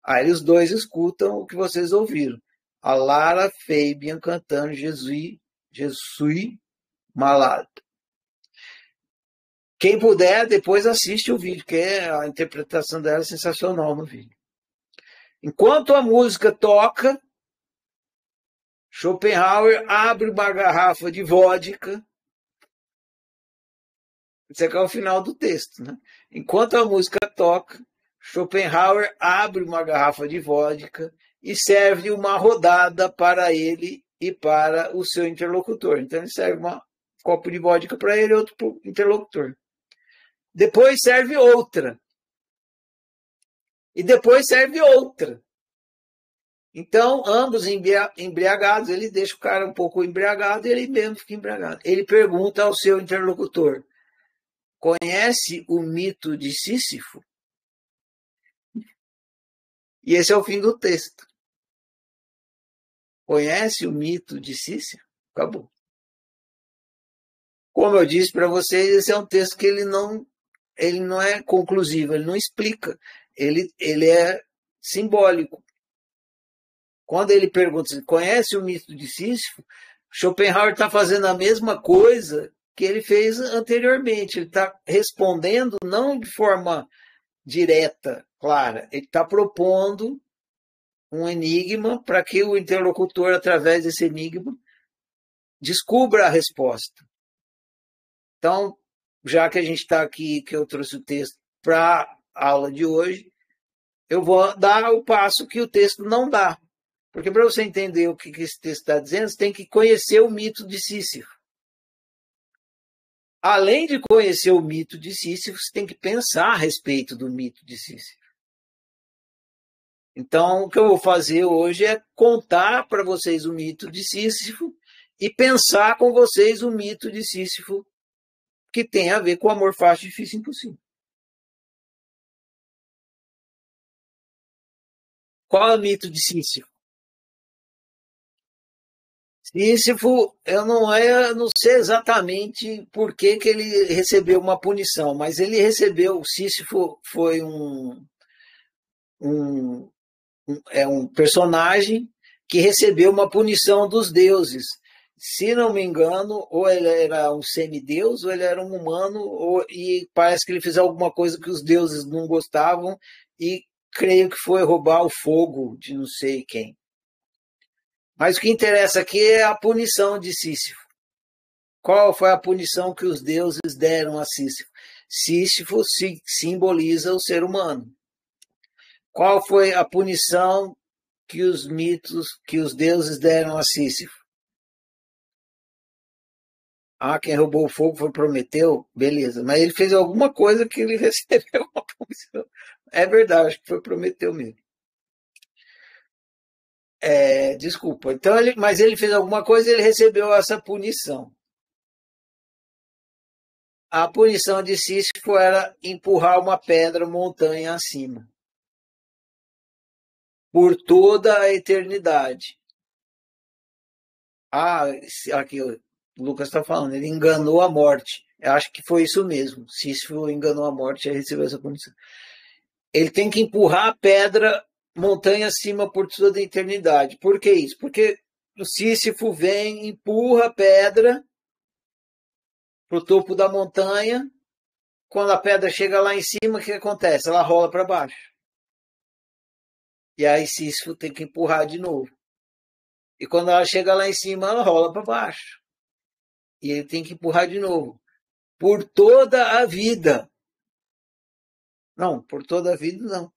Aí os dois escutam o que vocês ouviram. A Lara Fabian cantando Jesus Malade. Quem puder, depois assiste o vídeo, que a interpretação dela é sensacional no vídeo. Enquanto a música toca, Schopenhauer abre uma garrafa de vodka. Isso aqui é o final do texto, né? Enquanto a música toca, Schopenhauer abre uma garrafa de vodka e serve uma rodada para ele e para o seu interlocutor. Então ele serve um copo de vodka para ele e outro para o interlocutor. Depois serve outra. E depois serve outra. Então, ambos embriagados, ele deixa o cara um pouco embriagado e ele mesmo fica embriagado. Ele pergunta ao seu interlocutor: conhece o mito de Sísifo? E esse é o fim do texto. Conhece o mito de Sísifo? Acabou. Como eu disse para vocês, esse é um texto que ele não é conclusivo, ele não explica. Ele é simbólico. Quando ele pergunta, conhece o mito de Sísifo? Schopenhauer está fazendo a mesma coisa que ele fez anteriormente. Ele está respondendo não de forma direta, clara. Ele está propondo um enigma para que o interlocutor, através desse enigma, descubra a resposta. Então, já que a gente está aqui, que eu trouxe o texto para a aula de hoje, eu vou dar o passo que o texto não dá. Porque para você entender o que esse texto está dizendo, você tem que conhecer o mito de Sísifo. Além de conhecer o mito de Sísifo, você tem que pensar a respeito do mito de Sísifo. Então, o que eu vou fazer hoje é contar para vocês o mito de Sísifo e pensar com vocês o mito de Sísifo que tem a ver com o amor fácil, difícil e impossível. Qual é o mito de Sísifo? Sísifo, eu não sei exatamente por que ele recebeu uma punição, mas ele recebeu, Sísifo foi um personagem que recebeu uma punição dos deuses. Se não me engano, ou ele era um semideus, ou ele era um humano, e parece que ele fez alguma coisa que os deuses não gostavam, e creio que foi roubar o fogo de não sei quem. Mas o que interessa aqui é a punição de Sísifo. Qual foi a punição que os deuses deram a Sísifo? Sísifo simboliza o ser humano. Qual foi a punição que os deuses deram a Sísifo? Quem roubou o fogo foi Prometeu? Beleza. Mas ele fez alguma coisa que ele recebeu uma punição. É verdade, acho que foi Prometeu mesmo. Desculpa. Então, mas ele fez alguma coisa e ele recebeu essa punição. A punição de Sísifo era empurrar uma pedra montanha acima. Por toda a eternidade. Aqui o Lucas está falando, ele enganou a morte. Eu acho que foi isso mesmo. Sísifo enganou a morte e recebeu essa punição. Ele tem que empurrar a pedra montanha acima por toda a eternidade. Por que isso? Porque o Sísifo vem, empurra a pedra para o topo da montanha. Quando a pedra chega lá em cima, o que acontece? Ela rola para baixo. E aí Sísifo tem que empurrar de novo. E quando ela chega lá em cima, ela rola para baixo. E ele tem que empurrar de novo. Por toda a vida. Não, por toda a vida não.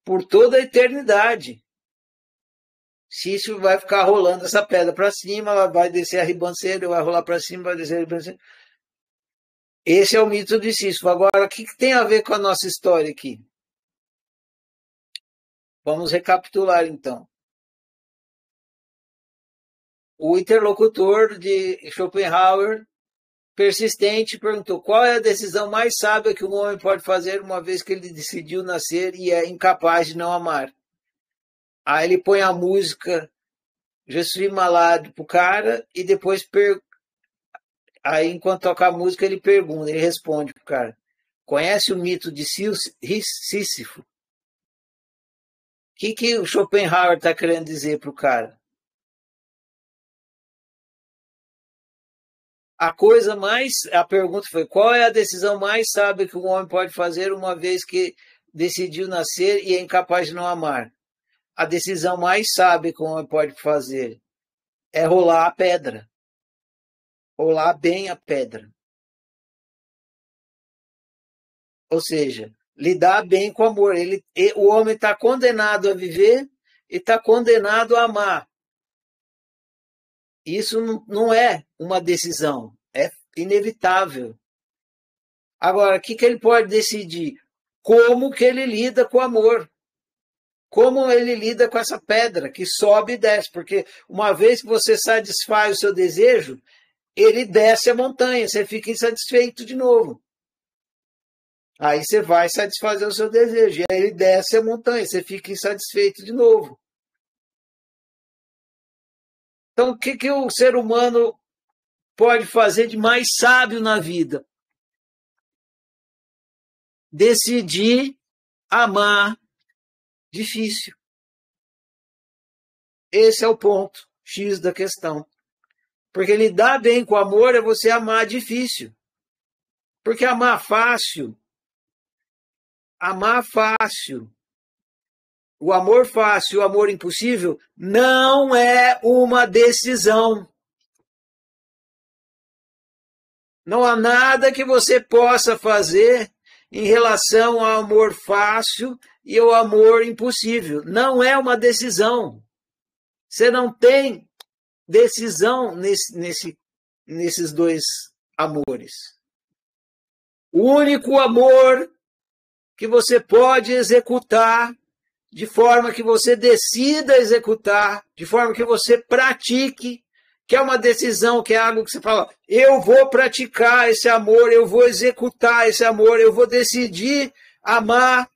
Por toda a eternidade. Sísifo vai ficar rolando essa pedra para cima, ela vai descer a ribanceira, vai rolar para cima, vai descer a ribanceira. Esse é o mito de Sísifo. Agora, o que tem a ver com a nossa história aqui? Vamos recapitular, então. O interlocutor de Schopenhauer, persistente, perguntou qual é a decisão mais sábia que um homem pode fazer uma vez que ele decidiu nascer e é incapaz de não amar. Aí ele põe a música Je suis malade pro cara e depois aí enquanto toca a música ele pergunta, ele responde pro cara. Conhece o mito de Sísifo? O que o Schopenhauer está querendo dizer pro cara? A pergunta foi, qual é a decisão mais sábia que um homem pode fazer uma vez que decidiu nascer e é incapaz de não amar? A decisão mais sábia que um homem pode fazer é rolar a pedra. Rolar bem a pedra. Ou seja, lidar bem com o amor. O homem está condenado a viver e está condenado a amar. Isso não é uma decisão, é inevitável. Agora, o que ele pode decidir? Como que ele lida com o amor? Como ele lida com essa pedra que sobe e desce? Porque uma vez que você satisfaz o seu desejo, ele desce a montanha, você fica insatisfeito de novo. Aí você vai satisfazer o seu desejo, e aí ele desce a montanha, você fica insatisfeito de novo. Então, o que o ser humano pode fazer de mais sábio na vida? Decidir amar difícil. Esse é o ponto X da questão. Porque lidar bem com o amor é você amar difícil. Porque amar fácil, o amor fácil, o amor impossível, não é uma decisão. Não há nada que você possa fazer em relação ao amor fácil e ao amor impossível. Não é uma decisão. Você não tem decisão nesses dois amores. O único amor que você pode executar de forma que você decida executar, de forma que você pratique, que é uma decisão, que é algo que você fala, eu vou praticar esse amor, eu vou executar esse amor, eu vou decidir amar.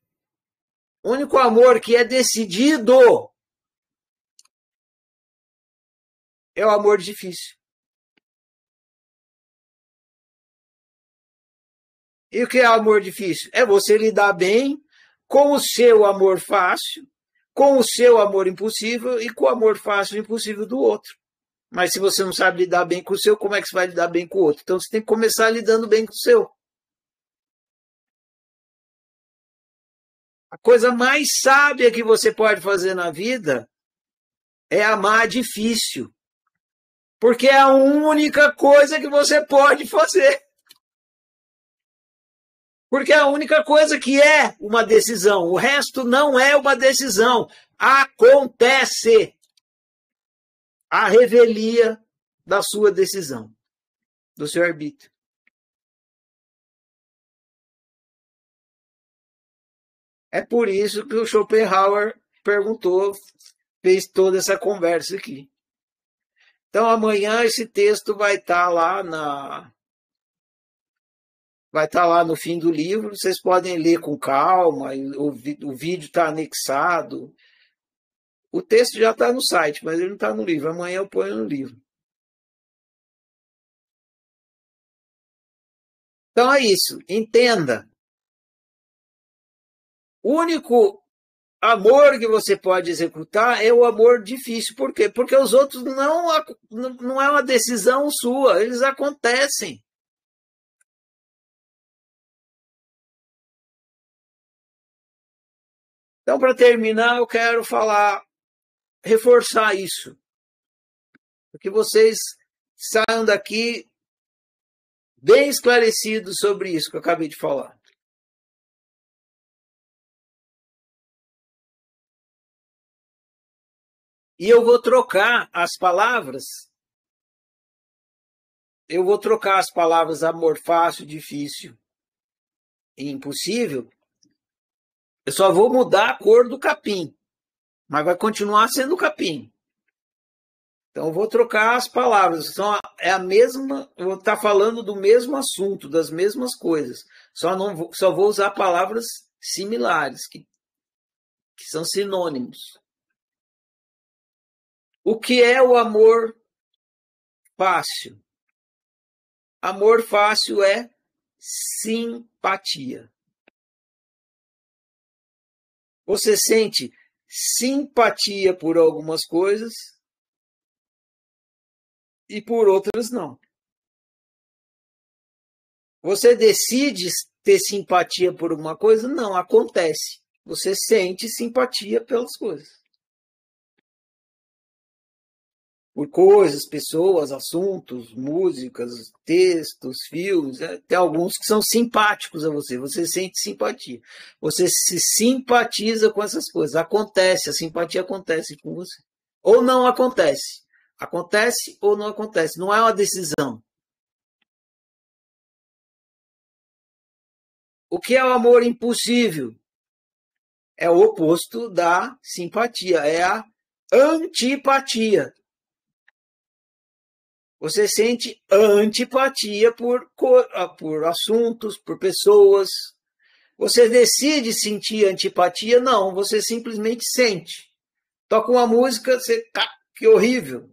O único amor que é decidido é o amor difícil. E o que é o amor difícil? É você lidar bem com o seu amor fácil, com o seu amor impossível e com o amor fácil e impossível do outro. Mas se você não sabe lidar bem com o seu, como é que você vai lidar bem com o outro? Então você tem que começar lidando bem com o seu. A coisa mais sábia que você pode fazer na vida é amar difícil. Porque é a única coisa que você pode fazer. Porque é a única coisa que é uma decisão. O resto não é uma decisão. Acontece a revelia da sua decisão, do seu arbítrio. É por isso que o Schopenhauer perguntou, fez toda essa conversa aqui. Então amanhã esse texto vai estar lá no fim do livro, vocês podem ler com calma, o vídeo está anexado. O texto já está no site, mas ele não está no livro. Amanhã eu ponho no livro. Então é isso, entenda. O único amor que você pode executar é o amor difícil. Por quê? Porque os outros não é uma decisão sua, eles acontecem. Então, para terminar, eu quero reforçar isso. Para que vocês saiam daqui bem esclarecidos sobre isso que eu acabei de falar. E eu vou trocar as palavras. Eu vou trocar as palavras amor fácil, difícil e impossível. Eu só vou mudar a cor do capim, mas vai continuar sendo capim. Então eu vou trocar as palavras. Então, é a mesma, eu vou estar falando do mesmo assunto, das mesmas coisas. Só vou usar palavras similares, que são sinônimos. O que é o amor fácil? Amor fácil é simpatia. Você sente simpatia por algumas coisas e por outras não. Você decide ter simpatia por uma coisa? Não, acontece. Você sente simpatia pelas coisas. Por coisas, pessoas, assuntos, músicas, textos, filmes. Tem alguns que são simpáticos a você. Você sente simpatia. Você se simpatiza com essas coisas. Acontece, a simpatia acontece com você. Ou não acontece. Acontece ou não acontece. Não é uma decisão. O que é o amor impossível? É o oposto da simpatia, é a antipatia. Você sente antipatia por assuntos, por pessoas. Você decide sentir antipatia? Não, você simplesmente sente. Toca uma música, você, que horrível.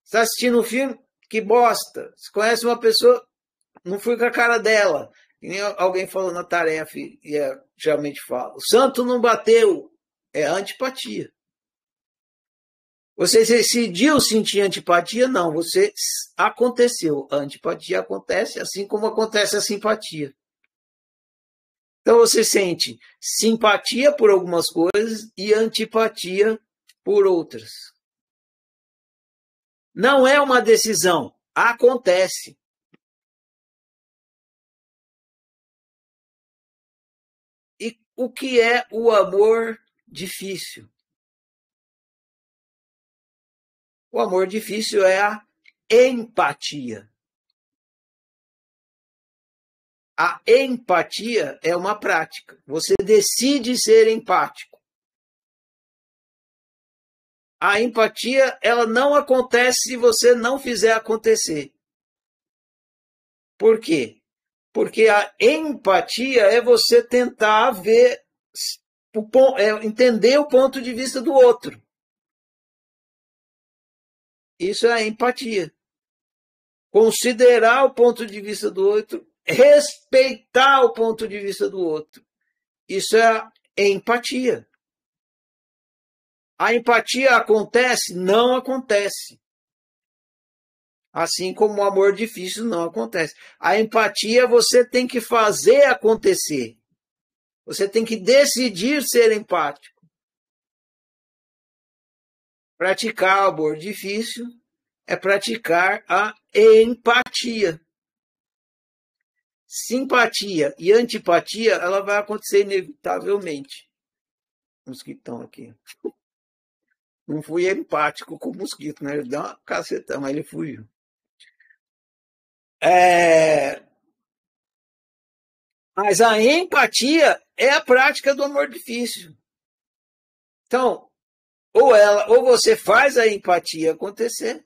Está assistindo um filme? Que bosta. Você conhece uma pessoa? Não fui com a cara dela. E nem alguém falou na tarefa, e geralmente fala. O santo não bateu. É antipatia. Você decidiu sentir antipatia? Não, você aconteceu. A antipatia acontece assim como acontece a simpatia. Então você sente simpatia por algumas coisas e antipatia por outras. Não é uma decisão, acontece. E o que é o amor difícil? O amor difícil é a empatia. A empatia é uma prática. Você decide ser empático. A empatia, ela não acontece se você não fizer acontecer. Por quê? Porque a empatia é você tentar ver, entender o ponto de vista do outro. Isso é a empatia. Considerar o ponto de vista do outro, respeitar o ponto de vista do outro. Isso é a empatia. A empatia acontece? Não acontece. Assim como o amor difícil não acontece. A empatia você tem que fazer acontecer. Você tem que decidir ser empático. Praticar o amor difícil é praticar a empatia. Simpatia e antipatia, ela vai acontecer inevitavelmente. Mosquitão aqui. Não fui empático com o mosquito, né? Ele deu uma cacetão, mas ele fugiu. Mas a empatia é a prática do amor difícil. Então, ou você faz a empatia acontecer,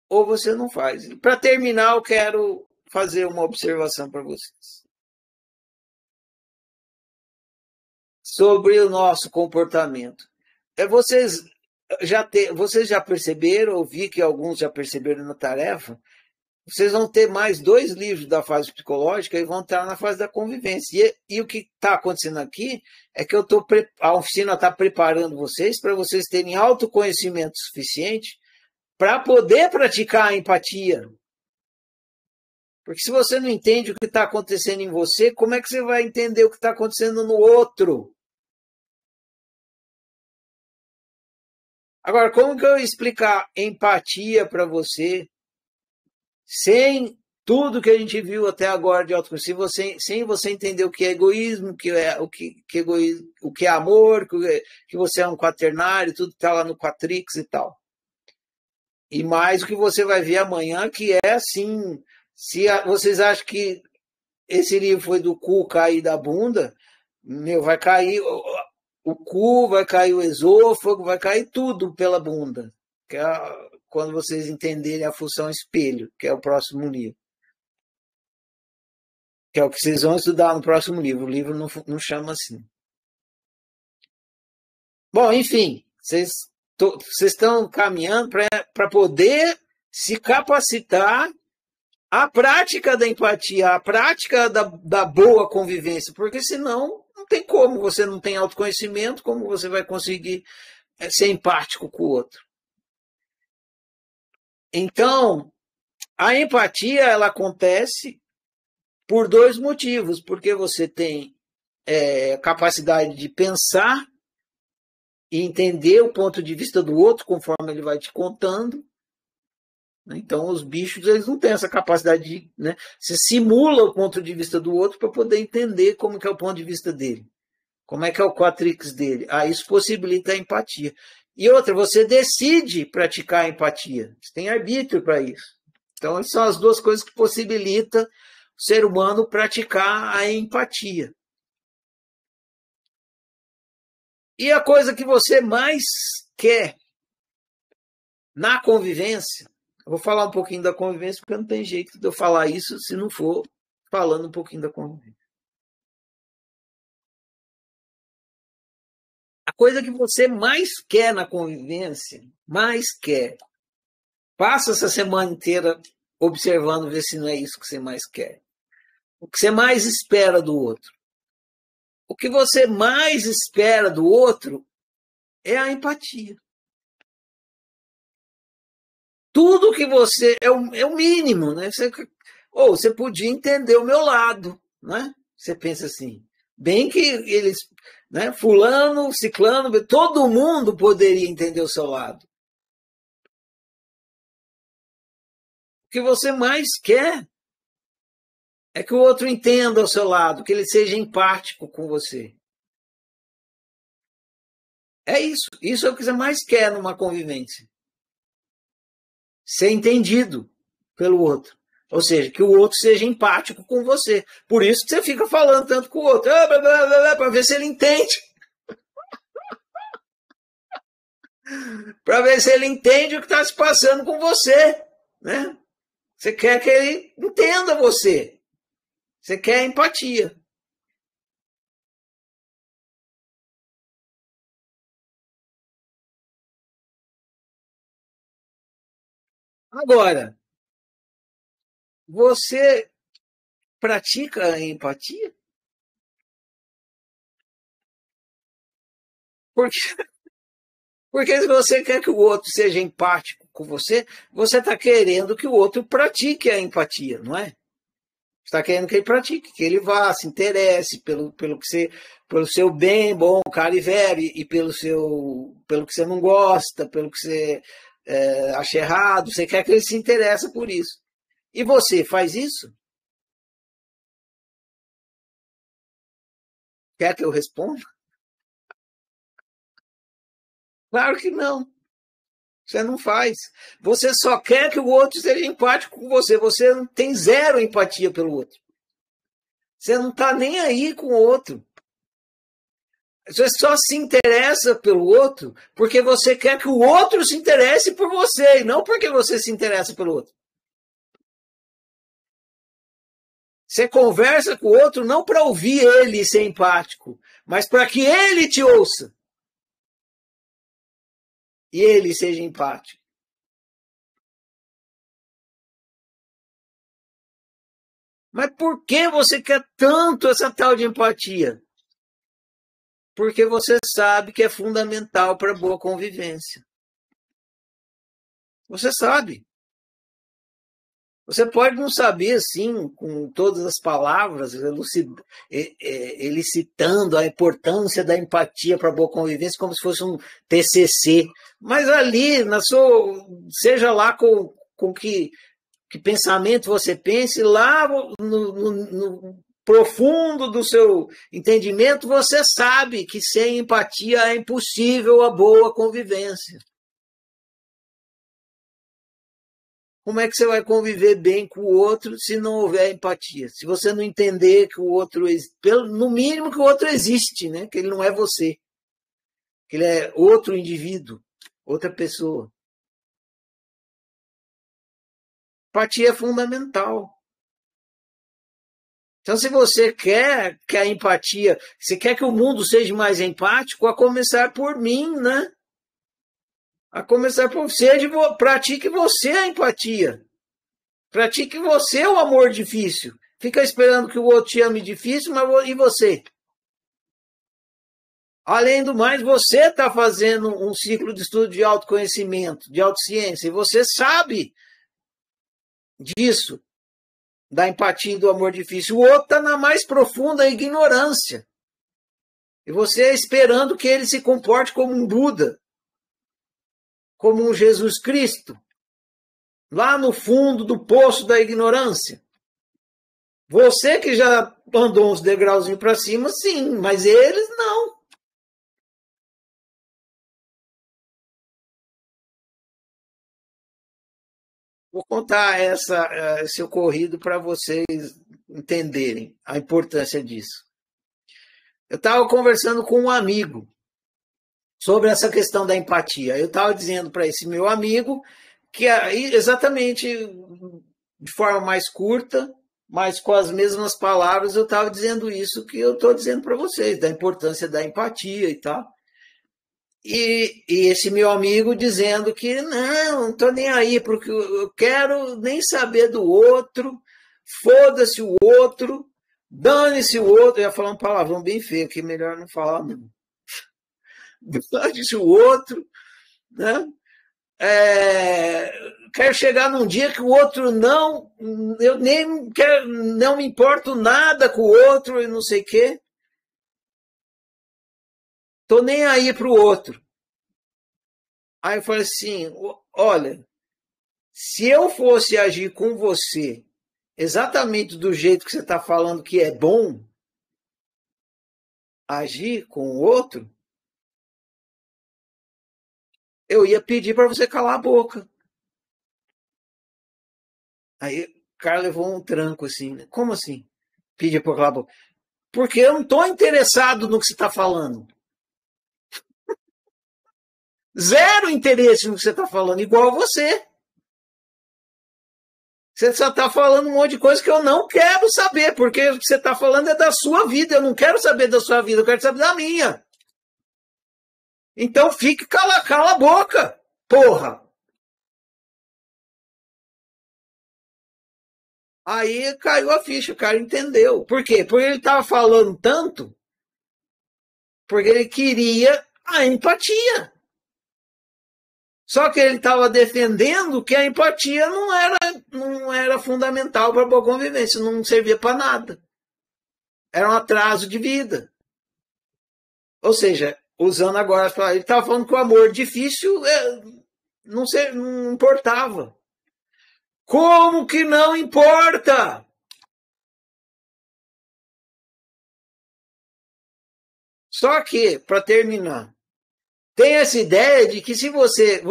ou você não faz. Para terminar, eu quero fazer uma observação para vocês sobre o nosso comportamento. Vocês já perceberam, ou vi que alguns já perceberam na tarefa, vocês vão ter mais 2 livros da fase psicológica e vão estar na fase da convivência. E o que está acontecendo aqui é que a oficina está preparando vocês para vocês terem autoconhecimento suficiente para poder praticar a empatia. Porque se você não entende o que está acontecendo em você, como é que você vai entender o que está acontecendo no outro? Agora, como que eu explicar empatia para você sem tudo que a gente viu até agora de autoconhecimento, sem você entender o que é egoísmo, o que é amor, que você é um quaternário, tudo está lá no Quatrix e tal. E mais o que você vai ver amanhã, que é assim, vocês acham que esse livro foi do cu cair da bunda, vai cair o cu, vai cair o esôfago, vai cair tudo pela bunda. Que é quando vocês entenderem a função espelho, que é o próximo livro. Que é o que vocês vão estudar no próximo livro. O livro não chama assim. Bom, enfim, vocês Vocês estão caminhando para poder se capacitar à prática da empatia, à prática da boa convivência, porque senão não tem como, você não tem autoconhecimento, como você vai conseguir ser empático com o outro. Então, a empatia ela acontece por dois motivos, porque você tem capacidade de pensar e entender o ponto de vista do outro conforme ele vai te contando. Então, os bichos eles não têm essa capacidade de... Né? Você simula o ponto de vista do outro para poder entender como que é o ponto de vista dele. Como é que é o quatrix dele. Isso possibilita a empatia. E outra, você decide praticar a empatia. Você tem arbítrio para isso. Então, essas são as duas coisas que possibilitam o ser humano praticar a empatia. E a coisa que você mais quer na convivência, eu vou falar um pouquinho da convivência, porque não tem jeito de eu falar isso se não for falando um pouquinho da convivência. A coisa que você mais quer na convivência, mais quer. Passa essa semana inteira observando, ver se não é isso que você mais quer. O que você mais espera do outro. O que você mais espera do outro é a empatia. Tudo que você... É o mínimo, né? Você podia entender o meu lado, né? Você pensa assim. Bem que eles... Né, fulano, ciclano, todo mundo poderia entender o seu lado. O que você mais quer é que o outro entenda o seu lado, que ele seja empático com você. É isso. Isso é o que você mais quer numa convivência. Ser entendido pelo outro. Ou seja, que o outro seja empático com você. Por isso que você fica falando tanto com o outro. Para ver se ele entende. Para ver se ele entende o que está se passando com você. Né? Você quer que ele entenda você. Você quer empatia. Agora, você pratica a empatia? Porque se você quer que o outro seja empático com você, você está querendo que o outro pratique a empatia, não é? Está querendo que ele pratique, que ele vá, se interesse pelo seu bem, bom, caro e velho, e pelo que você não gosta, pelo que você acha errado. Você quer que ele se interesse por isso. E você faz isso? Quer que eu responda? Claro que não. Você não faz. Você só quer que o outro seja empático com você. Você não tem zero empatia pelo outro. Você não está nem aí com o outro. Você só se interessa pelo outro porque você quer que o outro se interesse por você, e não porque você se interessa pelo outro. Você conversa com o outro não para ouvir ele e ser empático, mas para que ele te ouça. E ele seja empático. Mas por que você quer tanto essa tal de empatia? Porque você sabe que é fundamental para a boa convivência. Você sabe. Você pode não saber, assim, com todas as palavras, elicitando a importância da empatia para a boa convivência, como se fosse um TCC. Mas ali, seja lá com que pensamento você pense, lá no profundo do seu entendimento, você sabe que sem empatia é impossível a boa convivência. Como é que você vai conviver bem com o outro se não houver empatia? Se você não entender que o outro, no mínimo que o outro existe, né? Que ele não é você. Que ele é outro indivíduo, outra pessoa. Empatia é fundamental. Então, se você quer que a empatia, se quer que o mundo seja mais empático, a começar por mim, né? A começar por você, pratique você a empatia. Pratique você o amor difícil. Fica esperando que o outro te ame difícil, mas e você? Além do mais, você está fazendo um ciclo de estudo de autoconhecimento, de autociência, e você sabe disso, da empatia e do amor difícil. O outro está na mais profunda ignorância. E você esperando que ele se comporte como um Buda, como um Jesus Cristo, lá no fundo do poço da ignorância. Você que já andou uns degrauzinhos para cima, sim, mas eles não. Vou contar esse ocorrido para vocês entenderem a importância disso. Eu estava conversando com um amigo sobre essa questão da empatia. Eu estava dizendo para esse meu amigo que exatamente de forma mais curta, mas com as mesmas palavras, eu estava dizendo isso que eu estou dizendo para vocês, da importância da empatia e tal. E esse meu amigo dizendo que não estou nem aí, porque eu quero nem saber do outro, foda-se o outro, dane-se o outro. Eu ia falar um palavrão bem feio, que melhor não falar, não. Dane-se o outro, né? Quero chegar num dia que o outro não, eu nem quero, não me importo nada com o outro e não sei o quê. Tô nem aí pro outro. Aí eu falei assim, olha, se eu fosse agir com você exatamente do jeito que você está falando que é bom agir com o outro, eu ia pedir para você calar a boca. Aí o cara levou um tranco assim, né? Como assim? Pedir para calar a boca. Porque eu não estou interessado no que você está falando. Zero interesse no que você está falando, igual você. Você só está falando um monte de coisa que eu não quero saber, porque o que você está falando é da sua vida. Eu não quero saber da sua vida, eu quero saber da minha. Então fique, cala a boca, porra. Aí caiu a ficha, o cara entendeu. Por quê? Porque ele estava falando tanto, porque ele queria a empatia. Só que ele estava defendendo que a empatia não era fundamental para a boa convivência, não servia para nada. Era um atraso de vida. Ou seja, usando agora, ele estava falando que o amor difícil não importava. Como que não importa? Só que, para terminar, tem essa ideia de que se você.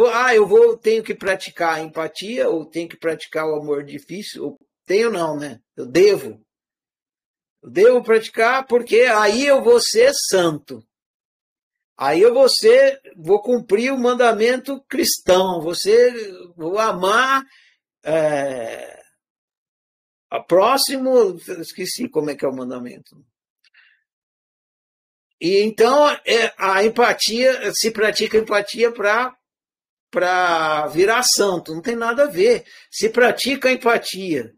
Tenho que praticar a empatia, ou tenho que praticar o amor difícil, ou tenho não, né? Eu devo. Eu devo praticar porque aí eu vou ser santo. Aí vou cumprir o mandamento cristão, vou amar a próximo, esqueci como é que é o mandamento. E então a empatia, se pratica empatia para virar santo, não tem nada a ver. Se pratica empatia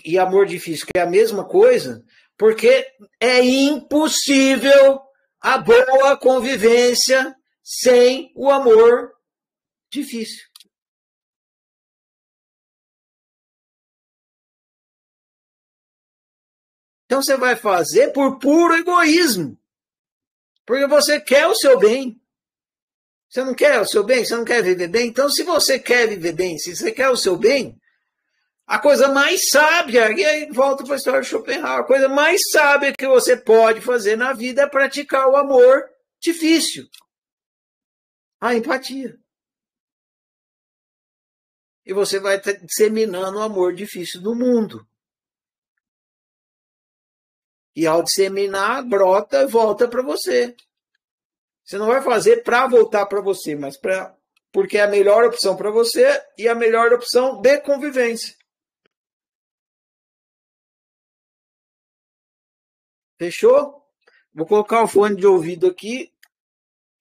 e amor difícil, que é a mesma coisa, porque é impossível a boa convivência sem o amor difícil. Então você vai fazer por puro egoísmo, porque você quer o seu bem. Você não quer o seu bem? Você não quer viver bem? Então, se você quer viver bem, se você quer o seu bem, a coisa mais sábia, e aí volta para a história de Schopenhauer, a coisa mais sábia que você pode fazer na vida é praticar o amor difícil, a empatia. E você vai disseminando o amor difícil no mundo. E ao disseminar, brota e volta para você. Você não vai fazer para voltar para você, mas porque é a melhor opção para você e a melhor opção de convivência. Fechou? Vou colocar o fone de ouvido aqui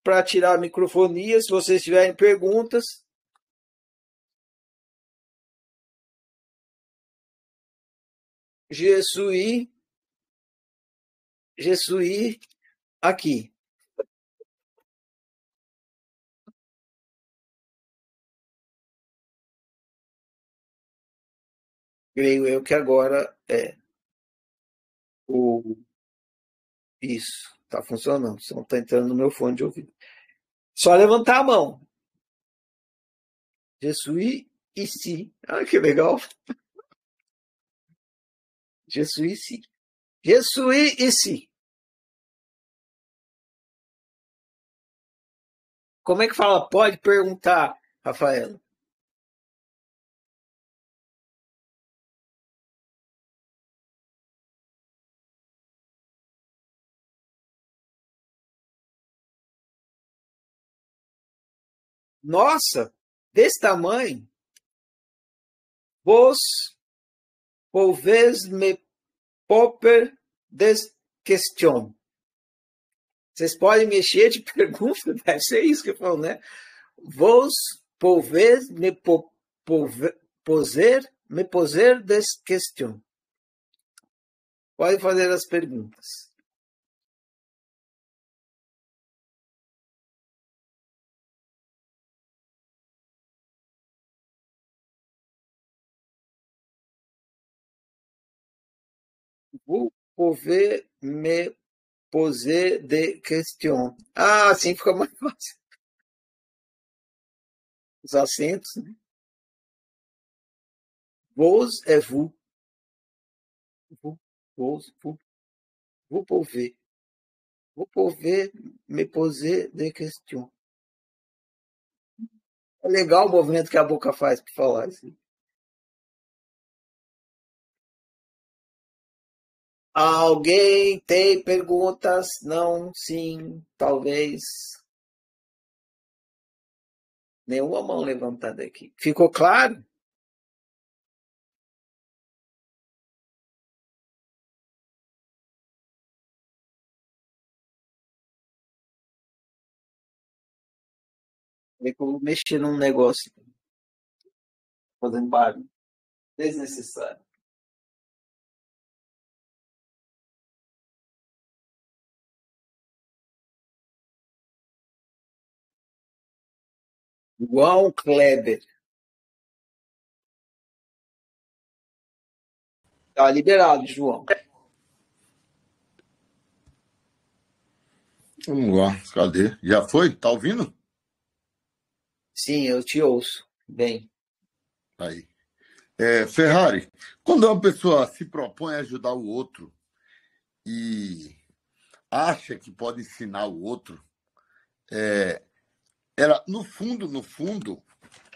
para tirar a microfonia, se vocês tiverem perguntas. Je suis aqui. Creio eu que agora é o isso. Tá funcionando. Só não tá entrando no meu fone de ouvido. Só levantar a mão. Je suis ici. Ah, que legal. Je suis ici. Je suis ici. Como é que fala? Pode perguntar, Rafael. Nossa, desse tamanho. Vos pouvez me popper des question. Vocês podem mexer de pergunta, deve ser isso que eu falo, né? Vos pouvez me poser des question. Pode fazer as perguntas. Vous pouvez me poser des questions. Ah, assim fica mais fácil. Os acentos, né? Vos é vous. Vous, vous pouvez. Vous pouvez me poser des questions. É legal o movimento que a boca faz para falar assim. Alguém tem perguntas? Não, sim, talvez. Nenhuma mão levantada aqui. Ficou claro? Eu vou mexer num negócio, fazendo barulho desnecessário. João Kleber. Tá liberado, João. Vamos lá, cadê? Já foi? Tá ouvindo? Sim, eu te ouço. Bem. Aí. Ferrari, quando uma pessoa se propõe a ajudar o outro e acha que pode ensinar o outro, ela, no fundo,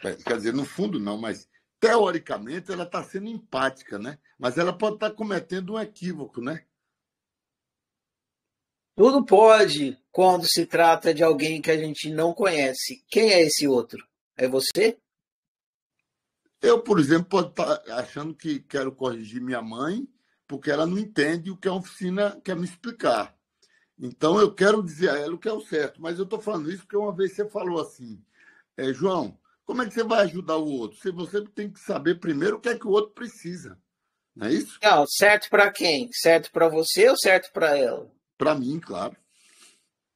quer dizer, no fundo não, mas teoricamente ela está sendo empática, né? Mas ela pode estar cometendo um equívoco, né? Tudo pode quando se trata de alguém que a gente não conhece. Quem é esse outro? É você? Eu, por exemplo, posso estar achando que quero corrigir minha mãe porque ela não entende o que a oficina quer me explicar. Então, eu quero dizer a ela o que é o certo, mas eu estou falando isso porque uma vez você falou assim, João, como é que você vai ajudar o outro? Se você tem que saber primeiro o que é que o outro precisa, não é isso? Não, certo para quem? Certo para você ou certo para ela? Para mim, claro.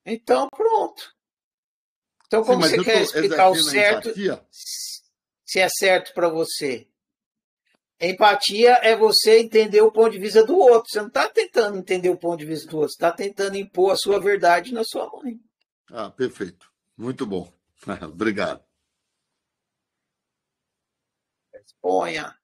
Então, pronto. Então, Sim, como mas você eu quer estou explicar o exercendo a certo empatia. se é certo para você? Empatia é você entender o ponto de vista do outro. Você não está tentando entender o ponto de vista do outro, você está tentando impor a sua verdade na sua mãe. Ah, perfeito. Muito bom. Obrigado. Ponha.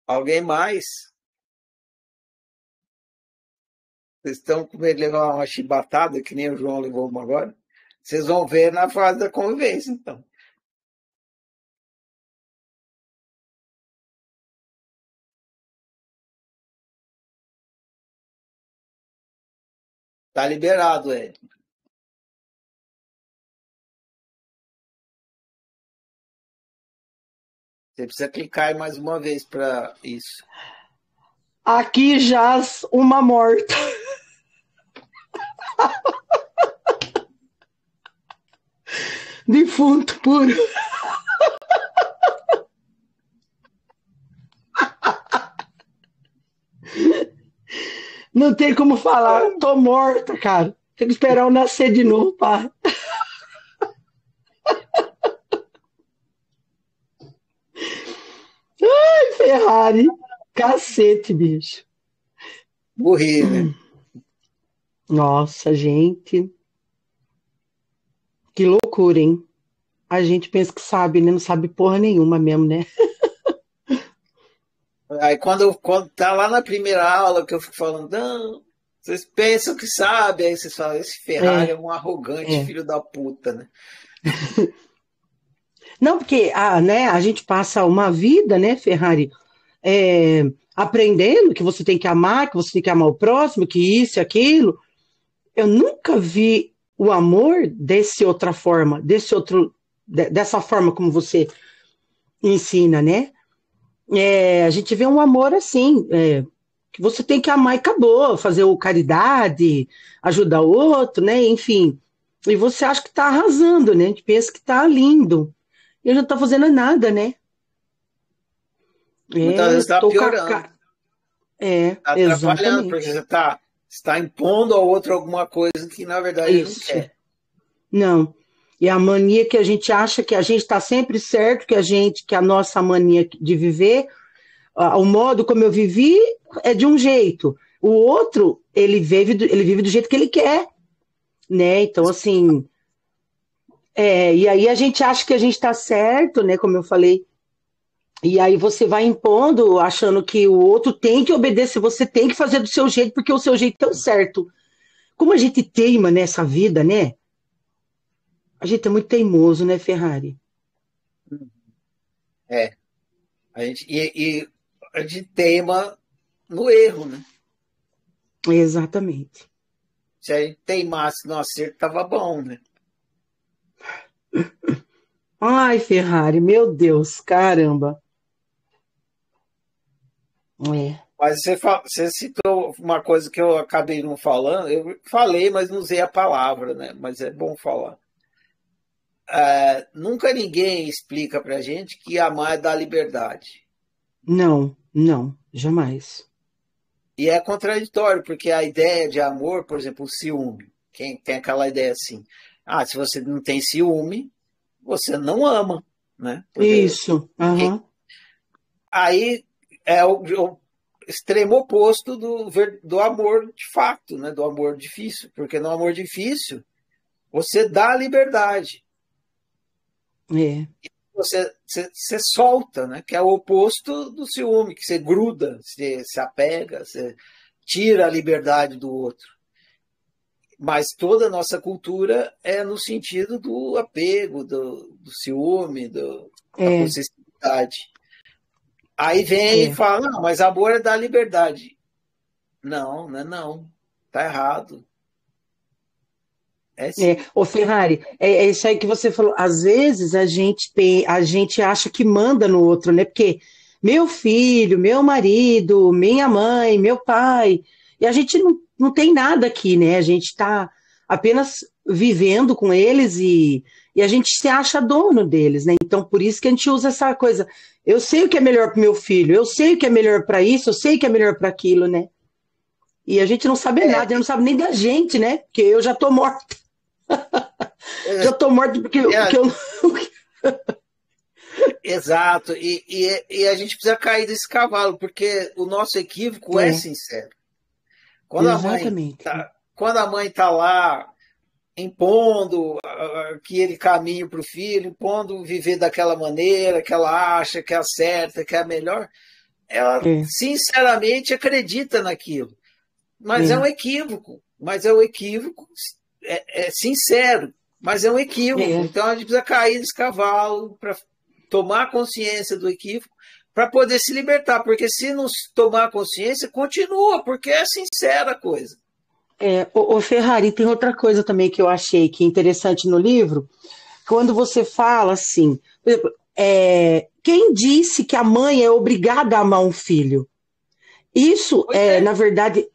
Alguém mais? Vocês estão com medo de levar uma chibatada, que nem o João levou uma agora? Vocês vão ver na fase da convivência, então. Tá liberado, é. Você precisa clicar aí mais uma vez para isso. Aqui jaz uma morta. Defunto puro. Não tem como falar. Tô morta, cara. Tem que esperar eu nascer de novo, pá. Ai, Ferrari. Cacete, bicho. Morri, né? Nossa, gente. Que loucura, hein? A gente pensa que sabe, né? Não sabe porra nenhuma mesmo, né? Aí quando tá lá na primeira aula que eu fico falando, não, vocês pensam que sabe, aí vocês falam, esse Ferrari é É, um arrogante é. filho da puta, né? Não, porque né, a gente passa uma vida, né, Ferrari, é, aprendendo que você tem que amar, que você tem que amar o próximo, que isso e aquilo. Eu nunca vi o amor desse outra forma, dessa forma como você ensina, né? A gente vê um amor assim, que você tem que amar e acabou, fazer o caridade, ajudar o outro, né? Enfim. E você acha que está arrasando, né? A gente pensa que está lindo. E ele não está fazendo nada, né? Muitas vezes está Tô com a piorando, tá atrapalhando, porque exatamente. você tá impondo ao outro alguma coisa que na verdade ele não Isso. quer. Não. E a mania que a gente acha que a gente está sempre certo, que a nossa mania de viver, o modo como eu vivi é de um jeito. O outro, ele vive do jeito que ele quer, né? Então, assim, e aí a gente acha que a gente está certo, né? Como eu falei. E aí você vai impondo, achando que o outro tem que obedecer, você tem que fazer do seu jeito, porque o seu jeito é o certo. Como a gente teima nessa vida, né? A gente é muito teimoso, né, Ferrari? É, e a gente teima no erro, né? Exatamente. Se a gente teimasse no acerto, tava bom, né? Ai, Ferrari, meu Deus, caramba. É. Mas você citou uma coisa que eu acabei não falando, eu falei, mas não usei a palavra, né? Mas é bom falar. Nunca ninguém explica pra gente que amar é dar liberdade. Não, não, jamais. E é contraditório, porque a ideia de amor, por exemplo, o ciúme. Quem tem aquela ideia assim, se você não tem ciúme, você não ama, né? Porque Isso, aham. aí é o extremo oposto do amor de fato, né? Do amor difícil. Porque no amor difícil, você dá liberdade. É, Você solta, né? Que é o oposto do ciúme, que você gruda, você se apega, você tira a liberdade do outro. Mas toda a nossa cultura é no sentido do apego, do ciúme, da é, possessividade. Aí vem e é. fala, não, mas amor é dar liberdade. Não, não é não. Tá errado. É sim. Ô Ferrari, é isso aí que você falou. Às vezes a gente acha que manda no outro, né? Porque meu filho, meu marido, minha mãe, meu pai, e a gente não tem nada aqui, né? A gente está apenas vivendo com eles e a gente se acha dono deles, né? Então por isso que a gente usa essa coisa. Eu sei o que é melhor para meu filho, eu sei o que é melhor para isso, eu sei o que é melhor para aquilo, né? E a gente não sabe É, nada, não sabe nem da gente, né? Porque eu já tô morta. é, Já tô morto porque é, eu. exato. E a gente precisa cair desse cavalo, porque o nosso equívoco é É, sincero. Quando a mãe exatamente. quando a mãe tá lá impondo aquele caminho para o filho, impondo viver daquela maneira que ela acha que é a certa, que é a melhor, ela É, sinceramente acredita naquilo. Mas é um é, equívoco. Mas é um equívoco sincero. Mas é um equívoco. é, Então a gente precisa cair nesse cavalo para tomar consciência do equívoco para poder se libertar. Porque se não tomar consciência, continua, porque é sincera a coisa. Ô, Ferrari, tem outra coisa também que eu achei que é interessante no livro, quando você fala assim, por exemplo, quem disse que a mãe é obrigada a amar um filho? Isso, na verdade,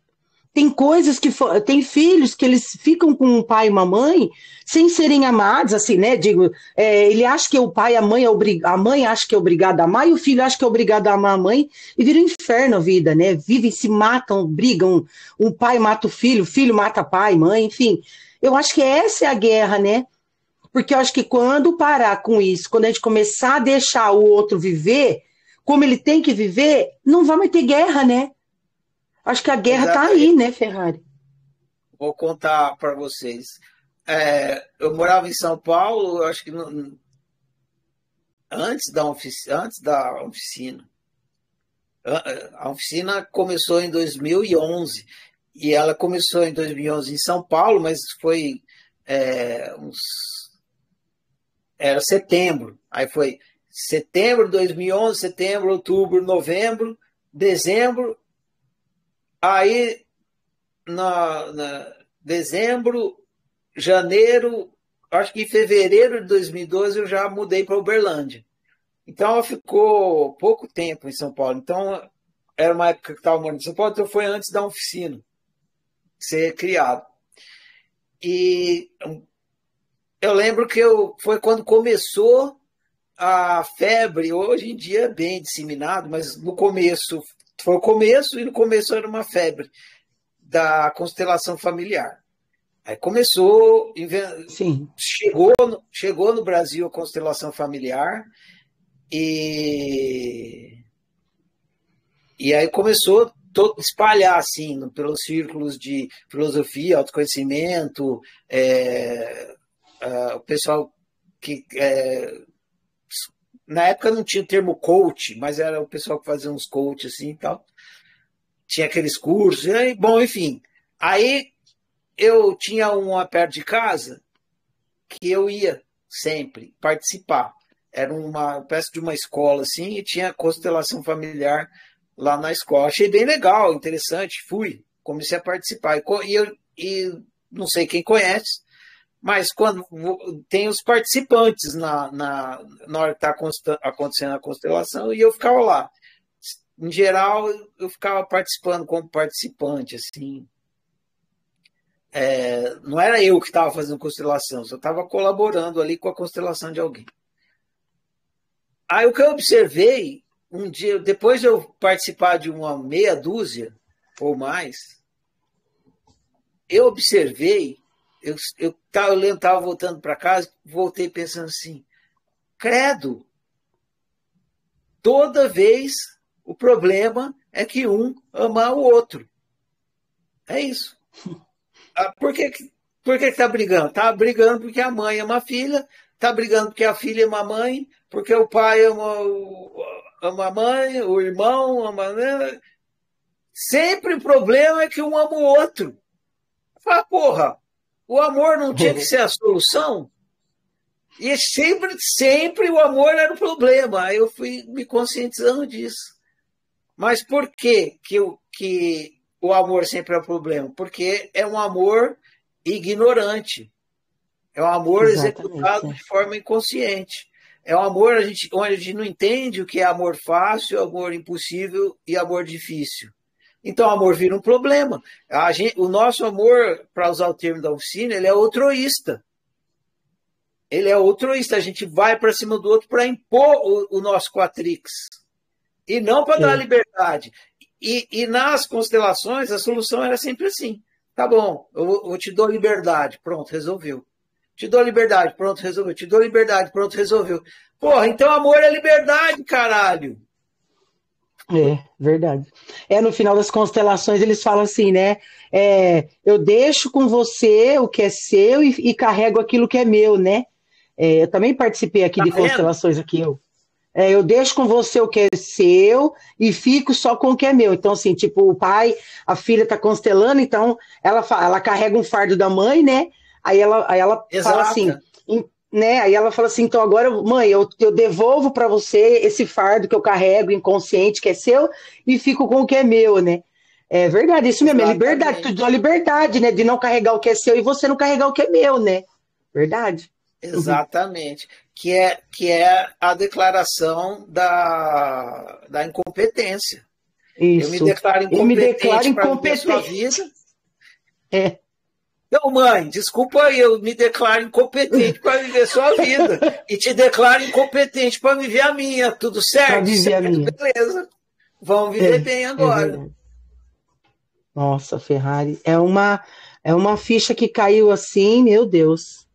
tem coisas que tem filhos que eles ficam com um pai e uma mãe sem serem amados, assim, né? Digo, ele acha que o pai, a mãe acha que é obrigada a amar e o filho acha que é obrigado a amar a mãe e vira um inferno a vida, né? Vivem, se matam, brigam, um pai mata o filho mata pai, mãe, enfim. Eu acho que essa é a guerra, né? Porque eu acho que quando parar com isso, quando a gente começar a deixar o outro viver como ele tem que viver, não vai mais ter guerra, né? Acho que a guerra está aí, né, Ferrari? Vou contar para vocês. Eu morava em São Paulo, acho que antes da oficina. A oficina começou em 2011 e ela começou em 2011 em São Paulo, mas foi era setembro. Aí foi setembro de 2011, setembro, outubro, novembro, dezembro. Aí, dezembro, janeiro, acho que em fevereiro de 2012 eu já mudei para Uberlândia. Então, ela ficou pouco tempo em São Paulo. Então, era uma época que estava morando em São Paulo, então foi antes da oficina ser criado. E eu lembro que foi quando começou a febre, hoje em dia é bem disseminado, mas no começo foi o começo, e no começo era uma febre da constelação familiar. Aí começou, Sim. chegou no Brasil a constelação familiar, e aí começou a espalhar assim, pelos círculos de filosofia, autoconhecimento, o pessoal que... na época não tinha o termo coach, mas era o pessoal que fazia uns coach assim e tal. Tinha aqueles cursos, e, bom, enfim. Aí eu tinha uma perto de casa que eu ia sempre participar. Era uma espécie de uma escola assim, e tinha constelação familiar lá na escola. Achei bem legal, interessante, fui, comecei a participar. E não sei quem conhece, mas quando tem os participantes na hora que está acontecendo a constelação, e eu ficava lá. Em geral, eu ficava participando como participante, assim. Não era eu que estava fazendo constelação, só estava colaborando ali com a constelação de alguém. Aí o que eu observei, um dia, depois de eu participar de uma meia dúzia ou mais, eu observei, eu estava voltando para casa, voltei pensando assim, credo, toda vez o problema é que um ama o outro. É isso. Por que está brigando? Está brigando porque a mãe ama a filha, está brigando porque a filha ama a mãe, porque o pai ama a mãe, o irmão ama a mãe. Sempre o problema é que um ama o outro. Fala, porra, o amor não tinha que ser a solução? E sempre o amor era o problema. Aí eu fui me conscientizando disso. Mas por que o amor sempre é o problema? Porque é um amor ignorante. É um amor executado de forma inconsciente. É um amor onde a gente não entende o que é amor fácil, amor impossível e amor difícil. Então, o amor vira um problema. O nosso amor, para usar o termo da oficina, ele é altruísta. Ele é altruísta. A gente vai para cima do outro para impor o nosso quatrix. E não para dar liberdade. E nas constelações, a solução era sempre assim. Tá bom, eu te dou liberdade. Pronto, resolveu. Te dou liberdade. Pronto, resolveu. Te dou liberdade. Pronto, resolveu. Porra, então amor é liberdade, caralho. É, verdade. No final das constelações eles falam assim, né? Eu deixo com você o que é seu e carrego aquilo que é meu, né? Eu também participei aqui de constelações aqui. Eu deixo com você o que é seu e fico só com o que é meu. Então, assim, tipo, o pai, a filha tá constelando, então ela carrega um fardo da mãe, né? Aí ela fala assim, né? Aí ela fala assim, então agora, mãe, eu devolvo para você esse fardo que eu carrego inconsciente, que é seu, e fico com o que é meu, né? É verdade, isso mesmo, é liberdade, tu dá liberdade, né? De não carregar o que é seu e você não carregar o que é meu, né? Verdade. Exatamente. Que é a declaração da incompetência. Eu me Isso. declaro Eu me declaro incompetente para viver a sua incompetente. vida. É. Não, mãe, desculpa aí, eu me declaro incompetente para viver a sua vida. E te declaro incompetente para viver a minha. Tudo Para certo? viver a Certo, minha. beleza. Vamos viver bem É agora. verdade. Nossa, Ferrari, é uma ficha que caiu assim, meu Deus.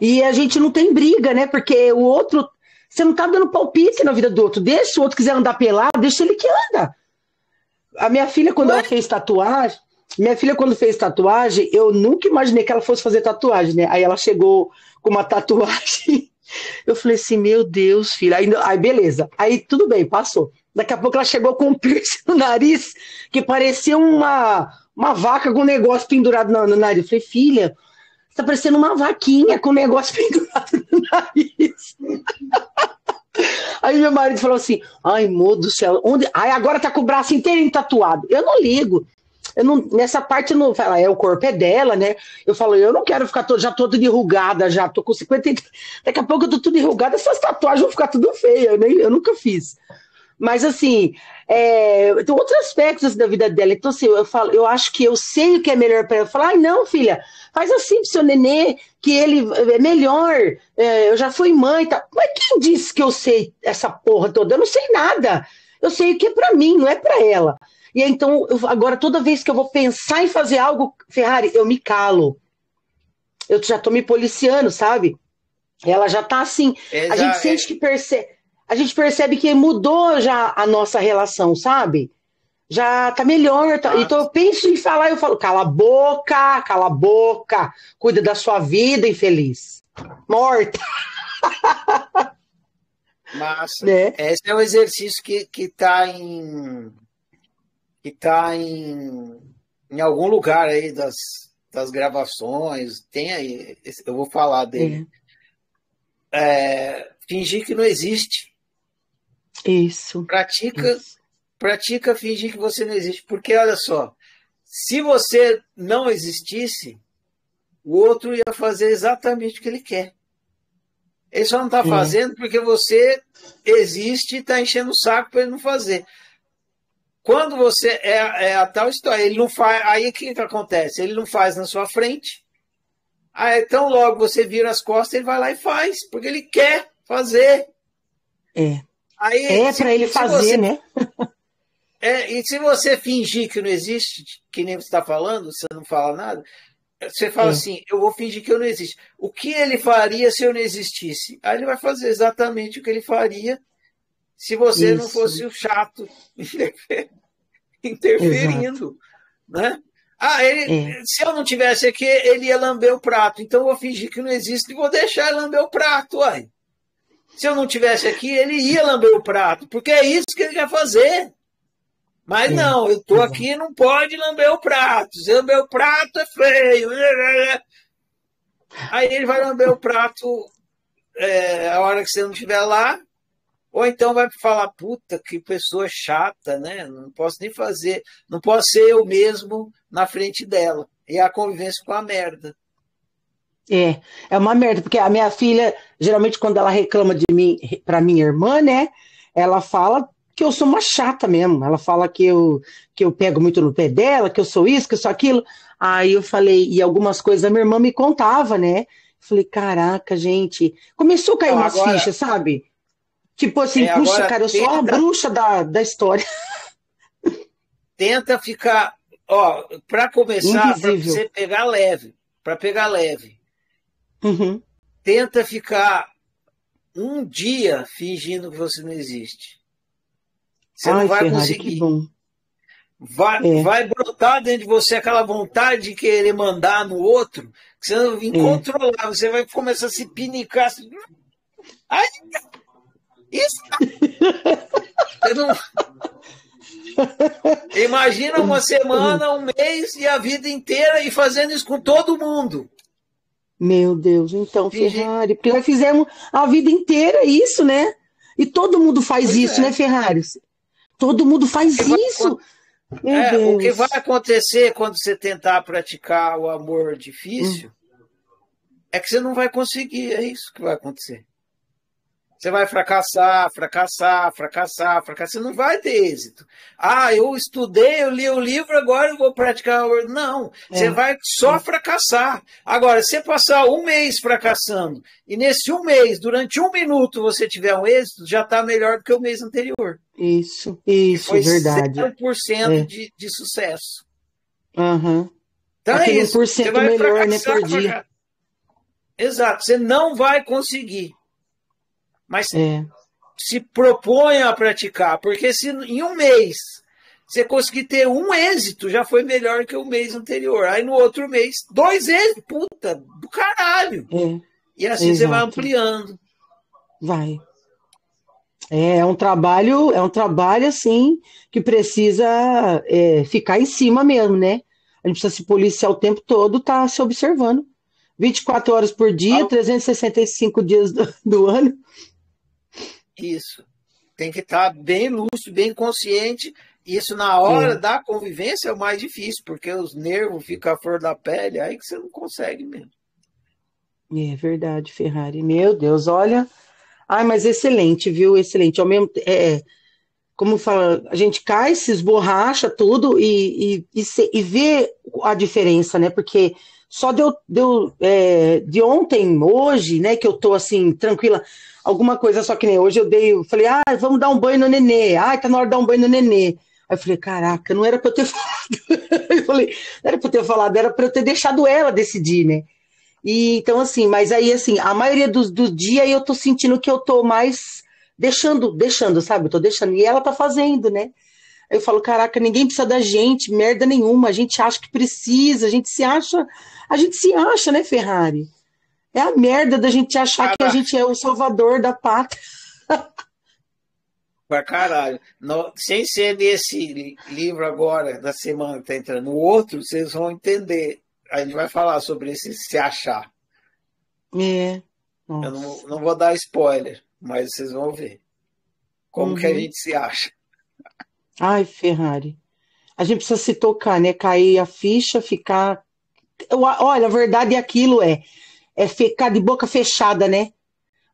E a gente não tem briga, né? Porque o outro, você não tá dando palpite na vida do outro. Deixa o outro quiser andar pelado, deixa ele que anda. A minha filha, quando Não é? ela fez tatuagem, eu nunca imaginei que ela fosse fazer tatuagem, né? Aí ela chegou com uma tatuagem. Eu falei assim, meu Deus, filha. Aí beleza. Aí tudo bem, passou. Daqui a pouco ela chegou com um piercing no nariz que parecia uma vaca com um negócio pendurado no nariz. Eu falei, filha, você tá parecendo uma vaquinha com um negócio pendurado no nariz. Aí meu marido falou assim, ai, amor do céu, onde? Aí agora tá com o braço inteirinho tatuado. Eu não ligo. Nessa parte eu não falo, o corpo é dela, né? Eu falo, eu não quero ficar já toda enrugada, já tô com 50. Daqui a pouco eu tô tudo enrugada, essas tatuagens vão ficar tudo feias, eu nunca fiz. Mas assim, tem outros aspectos assim, da vida dela. Então, assim, eu acho que eu sei o que é melhor para ela. Eu falo, ai, não, filha, faz assim pro seu nenê, que ele é melhor. Eu já fui mãe e tal. Mas quem disse que eu sei essa porra toda? Eu não sei nada. Eu sei o que é para mim, não é para ela. E então, agora, toda vez que eu vou pensar em fazer algo, Ferrari, eu me calo. Eu já tô me policiando, sabe? Ela já tá assim. A gente sente que a gente percebe que mudou já a nossa relação, sabe? Já tá melhor. Então eu penso em falar, eu falo, cala a boca, cuida da sua vida, infeliz. Morta. Massa. Né? Esse é um exercício que tá em algum lugar aí das gravações. Tem aí, eu vou falar dele. Fingir que não existe. Isso. Pratica fingir que você não existe. Porque, olha só, se você não existisse, o outro ia fazer exatamente o que ele quer. Ele só não está fazendo porque você existe e está enchendo o saco para ele não fazer. Quando você é a tal história, ele não faz. Aí o que acontece? Ele não faz na sua frente. Aí, então, logo você vira as costas, ele vai lá e faz, porque ele quer fazer. Aí, para ele fazer, né? E se você fingir que não existe, que nem você está falando, você não fala nada, você fala assim, eu vou fingir que eu não existo. O que ele faria se eu não existisse? Aí ele vai fazer exatamente o que ele faria se você não fosse o chato interferindo. Né? Se eu não tivesse aqui, ele ia lamber o prato. Então eu vou fingir que não existe e vou deixar ele lamber o prato. Uai. Se eu não tivesse aqui, ele ia lamber o prato, porque é isso que ele quer fazer. Mas não, eu estou aqui e não pode lamber o prato. Se lamber o prato é feio. Aí ele vai lamber o prato a hora que você não estiver lá, ou então vai falar, puta, que pessoa chata, né? Não posso nem fazer, não posso ser eu mesmo na frente dela. E a convivência com a merda. É uma merda, porque a minha filha, geralmente quando ela reclama de mim pra minha irmã, né? Ela fala que eu sou uma chata mesmo. Ela fala que eu pego muito no pé dela, que eu sou isso, que eu sou aquilo. Aí eu falei, e algumas coisas a minha irmã me contava, né? Falei, caraca, gente. Começou a cair umas fichas, sabe? Tipo assim, puxa, cara, eu sou a bruxa da história. Tenta ficar, para começar, para você pegar leve, tenta ficar um dia fingindo que você não existe. Você não vai Ferrari, conseguir. Que bom. Vai brotar dentro de você aquela vontade de querer mandar no outro, que você não vai controlar, você vai começar a se pinicar. Ai, isso! Você não... Imagina uma semana, um mês e a vida inteira e fazendo isso com todo mundo. Meu Deus, então, Ferrari, porque nós fizemos a vida inteira isso, né? E todo mundo faz isso, né, Ferrari? Todo mundo faz isso. Meu Deus. O que vai acontecer quando você tentar praticar o amor difícil é que você não vai conseguir, é isso que vai acontecer. Você vai fracassar, você não vai ter êxito. Ah, eu estudei, eu li o livro, agora eu vou praticar. Não, você vai só fracassar. Agora, se você passar um mês fracassando, e nesse um mês, durante 1 minuto, você tiver um êxito, já está melhor do que o mês anterior. Isso, foi verdade. 0% de sucesso. Uhum. Então aquele é isso. 1% melhor, né, por dia. Exato, você não vai conseguir. Mas se proponha a praticar, porque se em um mês você conseguir ter um êxito, já foi melhor que o mês anterior. Aí no outro mês, 2 êxitos, puta, do caralho. E assim você vai ampliando. Vai. É um trabalho assim, que precisa ficar em cima mesmo, né? A gente precisa se policiar o tempo todo, tá se observando. 24 horas por dia, 365 dias do ano. Isso. Tem que estar bem lúcido, bem consciente. Isso na hora da convivência é o mais difícil, porque os nervos ficam à flor da pele, aí que você não consegue mesmo. É verdade, Ferrari. Meu Deus, olha. Ai, mas excelente, viu? Excelente. Ao mesmo como fala, a gente cai, se esborracha tudo e vê a diferença, né? Porque só de ontem, hoje, né, que eu tô assim, tranquila, alguma coisa, só que nem hoje eu falei, vamos dar um banho no nenê, tá na hora de dar um banho no nenê. Aí eu falei, caraca, não era pra eu ter falado. Eu falei, não era pra eu ter falado, era pra eu ter deixado ela decidir, né? E, então, assim, mas aí, assim, a maioria do dia eu tô sentindo que eu tô mais deixando, sabe? Eu tô deixando. E ela tá fazendo, né? Aí eu falo, caraca, ninguém precisa da gente, merda nenhuma. A gente acha que precisa, a gente se acha, né, Ferrari? É a merda da gente achar que a gente é o salvador da pátria. Pra caralho. Sem ser nesse livro agora, da semana que tá entrando, no outro, vocês vão entender. A gente vai falar sobre esse se achar. Eu não vou dar spoiler, mas vocês vão ver. Como que a gente se acha. Ai, Ferrari. A gente precisa se tocar, né? Cair a ficha, ficar... Olha, a verdade é aquilo, ficar de boca fechada, né?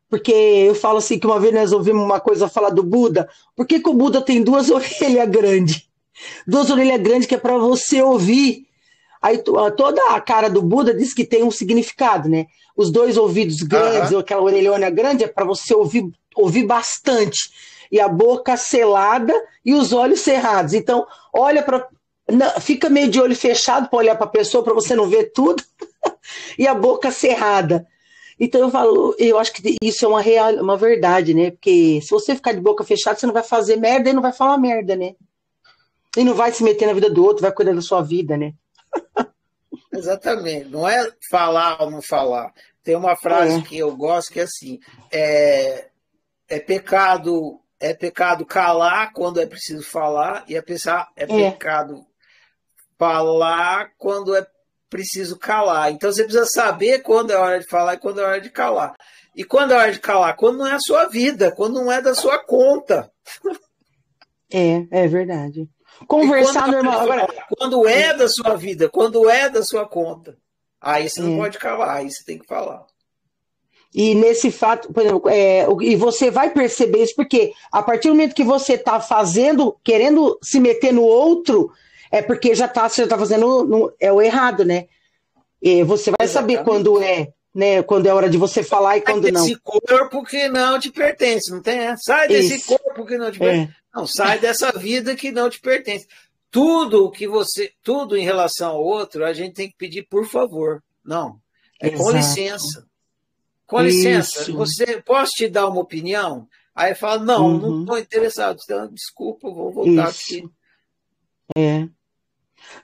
Porque eu falo assim, que uma vez nós ouvimos uma coisa falar do Buda. Por que o Buda tem 2 orelhas grandes? 2 orelhas grandes que é para você ouvir. Aí toda a cara do Buda diz que tem um significado, né? Os 2 ouvidos grandes, aquela orelhona grande, é para você ouvir bastante. E a boca selada e os olhos cerrados. Então, fica meio de olho fechado para olhar para a pessoa, para você não ver tudo. E a boca cerrada. Então eu acho que isso é uma verdade, né? Porque se você ficar de boca fechada, você não vai fazer merda e não vai falar merda, né? E não vai se meter na vida do outro, vai cuidar da sua vida, né? Exatamente. Não é falar ou não falar. Tem uma frase que eu gosto que é assim: é pecado calar quando é preciso falar, e pecado falar quando é preciso calar. Então você precisa saber quando é hora de falar e quando é hora de calar. E quando é hora de calar? Quando não é a sua vida, quando não é da sua conta. É verdade. Conversar normal. Agora, quando é da sua vida, quando é da sua conta, aí você não pode calar, aí você tem que falar. E nesse fato, por exemplo, e você vai perceber isso, porque a partir do momento que você está fazendo, querendo se meter no outro, é porque você já está fazendo o errado, né? E você vai saber quando né? Quando é hora de você falar e quando não. Sai desse corpo que não te pertence, não tem? Sai desse corpo que não te pertence. Não, sai dessa vida que não te pertence. Tudo em relação ao outro, a gente tem que pedir por favor. Não. Com licença. Com licença, posso te dar uma opinião? Aí fala, não estou interessado. Então, desculpa, vou voltar aqui.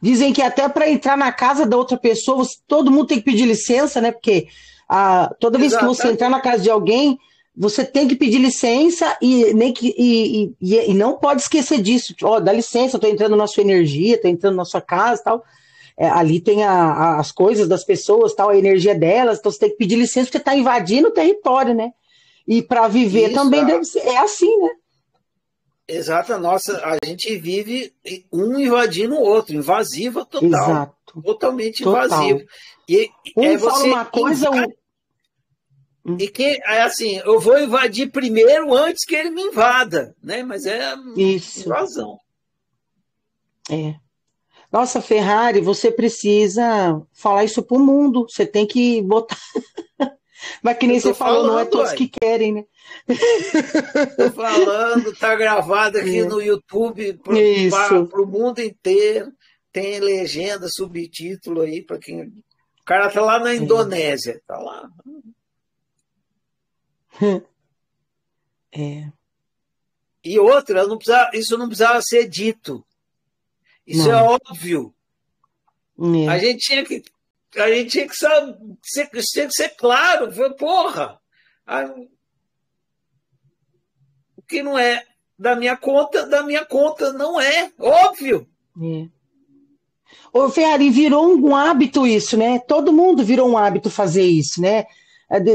Dizem que até para entrar na casa da outra pessoa, todo mundo tem que pedir licença, né? Porque toda vez que você entrar na casa de alguém, você tem que pedir licença e não pode esquecer disso. Dá licença, estou entrando na sua energia, estou entrando na sua casa e tal. Ali tem as coisas das pessoas, tal, a energia delas, então você tem que pedir licença porque está invadindo o território, né? E para viver também deve ser, assim, né? Exato, a gente vive um invadindo o outro, invasiva total. Exato. Totalmente invasivo. E fala uma coisa, E que, assim, eu vou invadir primeiro antes que ele me invada, né? Mas é Isso. invasão. É. Nossa, Ferrari, você precisa falar isso pro mundo. Você tem que botar. Mas que Eu nem você tô falou, não é falando, todos uai. que querem, né? Tô falando, tá gravado aqui É. no YouTube Isso. para o mundo inteiro. Tem legenda, subtítulo aí para quem. O cara tá lá na Indonésia, tá lá. É. E outra, isso não precisava ser dito. Isso é Não. óbvio. A É. gente tinha que, a gente tinha que saber, tinha que ser claro. Porra, o que não é da minha conta não é. Óbvio. É. Ô, Ferrari, virou um hábito isso, né? Todo mundo virou um hábito fazer isso, né?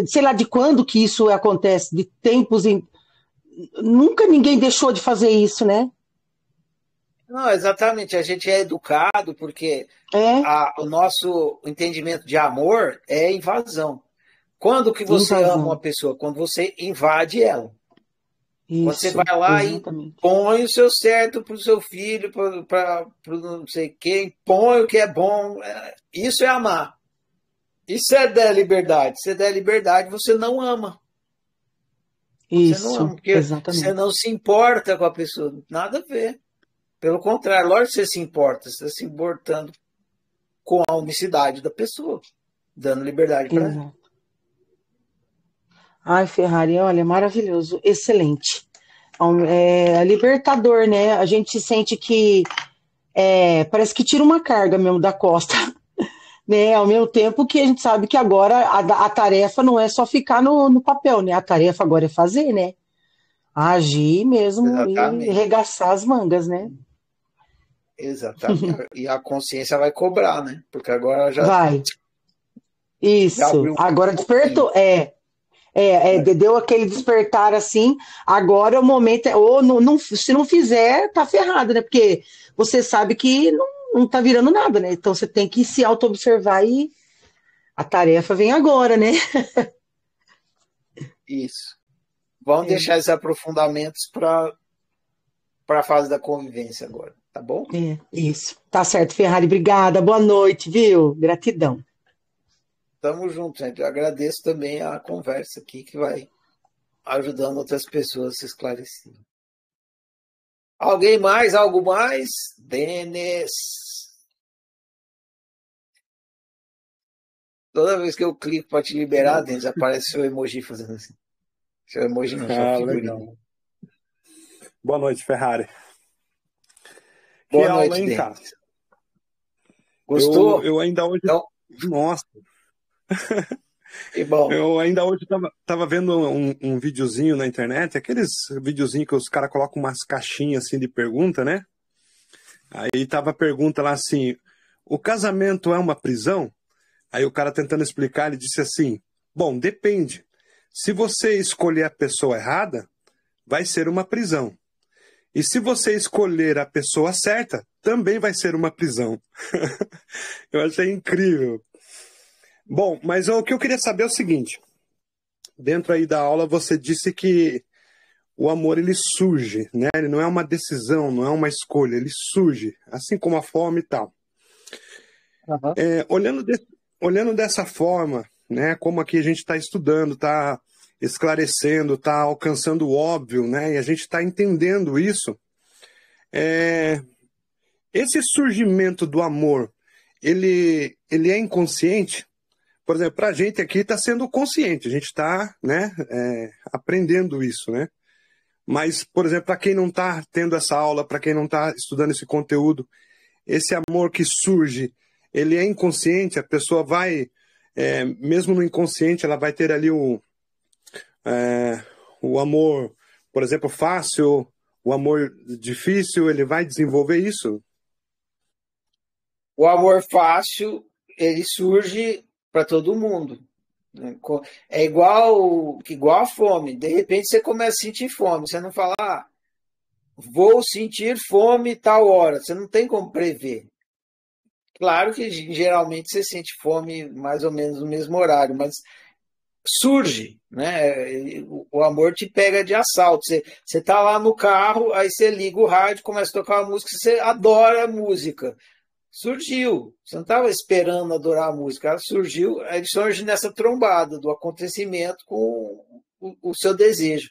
Sei lá de quando que isso acontece, de tempos em. Nunca ninguém deixou de fazer isso, né? Não, exatamente. A gente é educado porque É o nosso entendimento de amor é invasão. Quando que você ama uma invasão. pessoa? Quando você invade ela. Quando você vai Isso, lá e exatamente. põe o seu certo para o seu filho, para não sei quem, põe o que é bom. Isso é amar. Isso é der liberdade. Se der liberdade, você não ama. Você não ama, Isso, porque você exatamente. não se importa com a pessoa. Nada a ver. Pelo contrário, lógico que você se importa. Você está se importando com a unicidade da pessoa, dando liberdade para ela. Exato. Ai, Ferrari, olha, maravilhoso, excelente. É libertador, né? A gente sente que parece que tira uma carga mesmo da costa, né? Ao mesmo tempo que a gente sabe que agora a tarefa não é só ficar no papel, né? A tarefa agora é fazer, né? Agir mesmo e Exatamente. regaçar as mangas, né? Exatamente. E a consciência vai cobrar, né? Porque agora Vai, já isso. abriu um Agora pouquinho. despertou, deu aquele despertar assim. Agora o momento é, ou se não fizer, tá ferrado, né? Porque você sabe que não tá virando nada, né? Então você tem que se auto-observar e a tarefa vem agora, né? Isso. Vamos É, deixar esses aprofundamentos para a fase da convivência agora, tá bom? isso. Tá certo, Ferrari. Obrigada. Boa noite, viu? Gratidão. Tamo junto, gente. Eu agradeço também a conversa aqui que vai ajudando outras pessoas a se esclarecerem. Alguém mais? Algo mais? Denis. Toda vez que eu clico para te liberar, Denis, aparece seu emoji fazendo assim. Seu emoji não, sua Ah, figurinha. legal. Boa noite, Ferrari. Que Boa aula, noite, hein, cara? Denis. Eu, Gostou? eu ainda hoje. Então, Nossa, que bom. eu ainda hoje tava vendo um videozinho na internet, aqueles videozinhos que os caras colocam umas caixinhas assim de pergunta, né? Aí tava a pergunta lá assim: o casamento é uma prisão? Aí o cara tentando explicar, ele disse assim: bom, depende. Se você escolher a pessoa errada, vai ser uma prisão. E se você escolher a pessoa certa, também vai ser uma prisão. Eu achei incrível. Bom, mas o que eu queria saber é o seguinte. Dentro aí da aula você disse que o amor ele surge, né? Ele não é uma decisão, não é uma escolha, ele surge, assim como a fome e tal. Uhum. Olhando dessa forma, né? Como aqui a gente está estudando, está esclarecendo, está alcançando o óbvio, né? E a gente está entendendo isso. Esse surgimento do amor, ele é inconsciente? Por exemplo, para a gente aqui está sendo consciente, a gente está, né, aprendendo isso, né? Mas, por exemplo, para quem não está tendo essa aula, para quem não está estudando esse conteúdo, esse amor que surge, ele é inconsciente, a pessoa vai, mesmo no inconsciente, ela vai ter ali o amor, por exemplo, fácil, o amor difícil, ele vai desenvolver isso? O amor fácil, ele surge para todo mundo. Né? É igual a fome. De repente você começa a sentir fome. Você não fala, vou sentir fome tal hora. Você não tem como prever. Claro que geralmente você sente fome mais ou menos no mesmo horário, mas surge, né? O amor te pega de assalto. Você tá lá no carro, aí você liga o rádio, começa a tocar uma música, você adora a música. Surgiu. Você não estava esperando adorar a música, ela surgiu, ele surge nessa trombada do acontecimento com o seu desejo.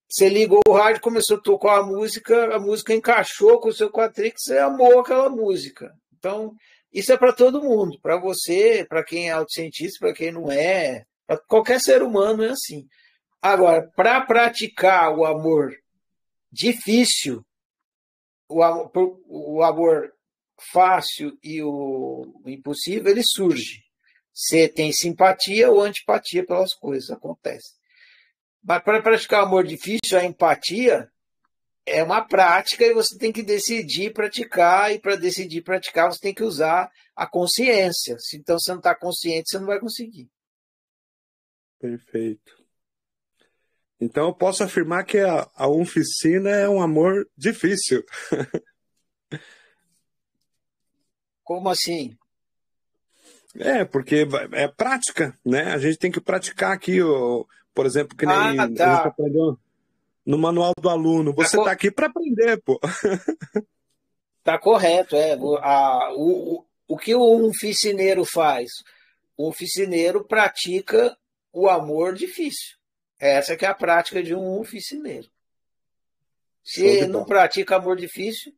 Você ligou o rádio, começou a tocar a música encaixou com o seu quatrix, você amou aquela música. Então, isso é para todo mundo, para você, para quem é autocientista, para quem não é, para qualquer ser humano é assim. Agora, para praticar o amor difícil, o amor fácil e o impossível, ele surge. Você tem simpatia ou antipatia pelas coisas, acontece. Mas para praticar o amor difícil, a empatia é uma prática e você tem que decidir praticar, e para decidir praticar você tem que usar a consciência. Então, se você não está consciente, você não vai conseguir. Perfeito. Então, eu posso afirmar que a oficina é um amor difícil. Como assim? Porque é prática, né? A gente tem que praticar aqui, por exemplo, que nem a gente aprendeu no manual do aluno. Você está aqui para aprender, pô. Tá correto, o que um oficineiro faz? O oficineiro pratica o amor difícil. Essa que é a prática de um oficineiro. Se não pratica amor difícil,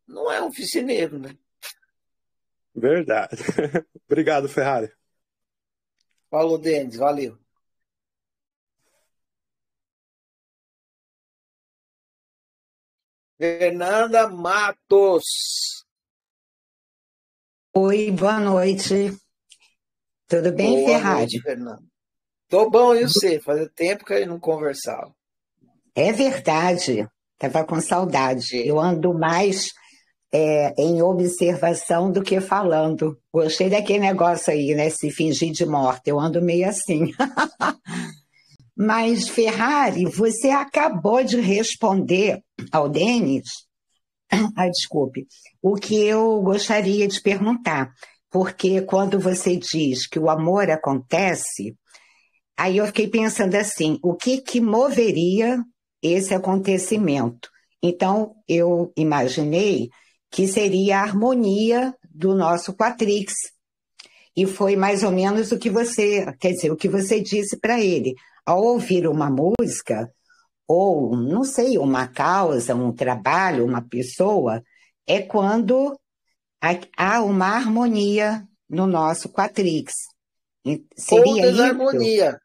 não é um oficineiro, né? Verdade. Obrigado, Ferrari. Falou, Denis. Valeu. Fernanda Matos. Oi, boa noite. Tudo bem, Boa Ferrari? noite, Fernanda. Tô bom, e você? Fazia tempo que a gente não conversava. É verdade. Estava com saudade. Eu ando mais em observação do que falando. Gostei daquele negócio aí, né? Se fingir de morta. Eu ando meio assim. Mas, Ferrari, você acabou de responder ao Denis, desculpe, o que eu gostaria de perguntar. Porque quando você diz que o amor acontece, aí eu fiquei pensando assim, o que moveria esse acontecimento? Então, eu imaginei que seria a harmonia do nosso quatrix. E foi mais ou menos o que você disse para ele. Ao ouvir uma música, ou, não sei, uma causa, um trabalho, uma pessoa, é quando há uma harmonia no nosso quatrix. Ou Seria desarmonia.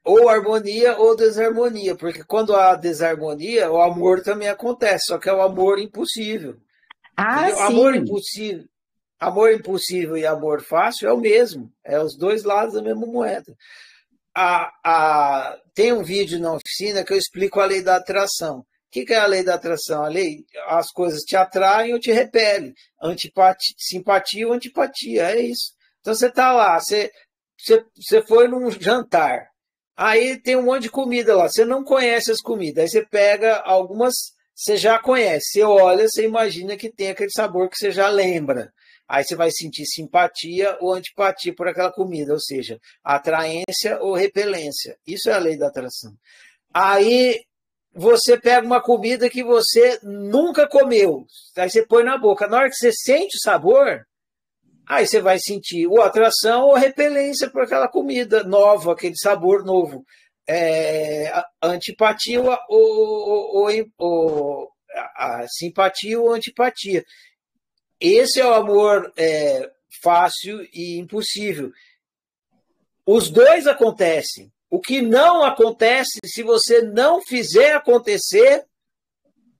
Ou harmonia ou desarmonia, porque quando há desarmonia, o amor também acontece, só que é o amor impossível. Entendeu? Sim. Amor impossível e amor fácil é o mesmo, é os dois lados da mesma moeda. Tem um vídeo na oficina que eu explico a lei da atração. O que é a lei da atração? As coisas te atraem ou te repelem. Simpatia ou antipatia, é isso. Então você está lá, você foi num jantar, aí tem um monte de comida lá, você não conhece as comidas, aí você pega algumas, você já conhece, você olha, você imagina que tem aquele sabor que você já lembra. Aí você vai sentir simpatia ou antipatia por aquela comida, ou seja, atraência ou repelência. Isso é a lei da atração. Aí você pega uma comida que você nunca comeu, aí você põe na boca. Na hora que você sente o sabor, aí você vai sentir ou atração ou repelência por aquela comida nova, aquele sabor novo. Antipatia ou a simpatia ou antipatia. Esse é o amor fácil e impossível. Os dois acontecem. O que não acontece, se você não fizer acontecer,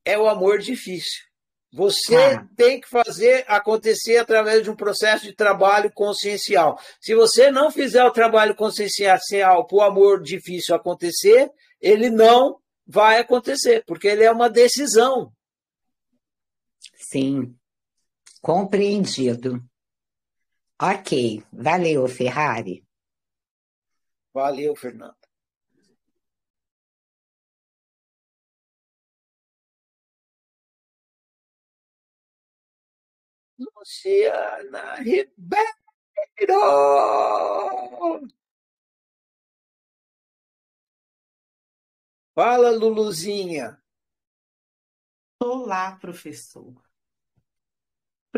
é o amor difícil. Você tem que fazer acontecer através de um processo de trabalho consciencial. Se você não fizer o trabalho consciencial para o amor difícil acontecer, ele não vai acontecer, porque ele é uma decisão. Sim, compreendido. Ok, valeu, Ferrari. Valeu, Fernando. Luciana Ribeiro! Fala, Luluzinha. Olá, professor.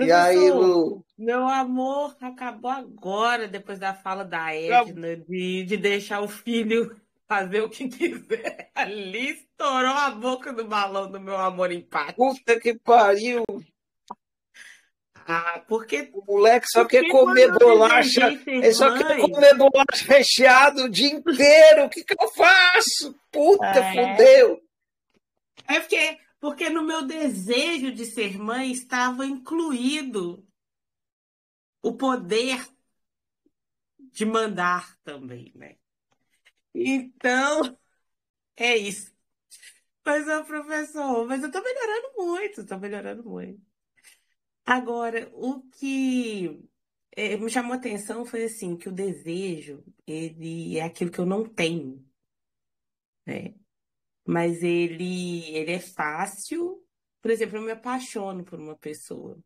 E aí, Professor, Lulu? meu amor acabou agora, depois da fala da Ah, Edna, de deixar o filho fazer o que quiser. Ali estourou a boca do balão do meu amor empático. puta que pariu. Ah, O moleque só quer porque quando comer eu bolacha. desejei ser Ele só quer mãe, comer bolacha recheada o dia inteiro. O que que eu faço? Puta, é, fudeu. porque no meu desejo de ser mãe estava incluído o poder de mandar também, né? Então, é isso. Mas, ô, professor, mas eu tô melhorando muito, tô melhorando muito. Agora, o que me chamou a atenção foi assim, que o desejo, ele é aquilo que eu não tenho, né? Mas ele é fácil. Por exemplo, eu me apaixono por uma pessoa.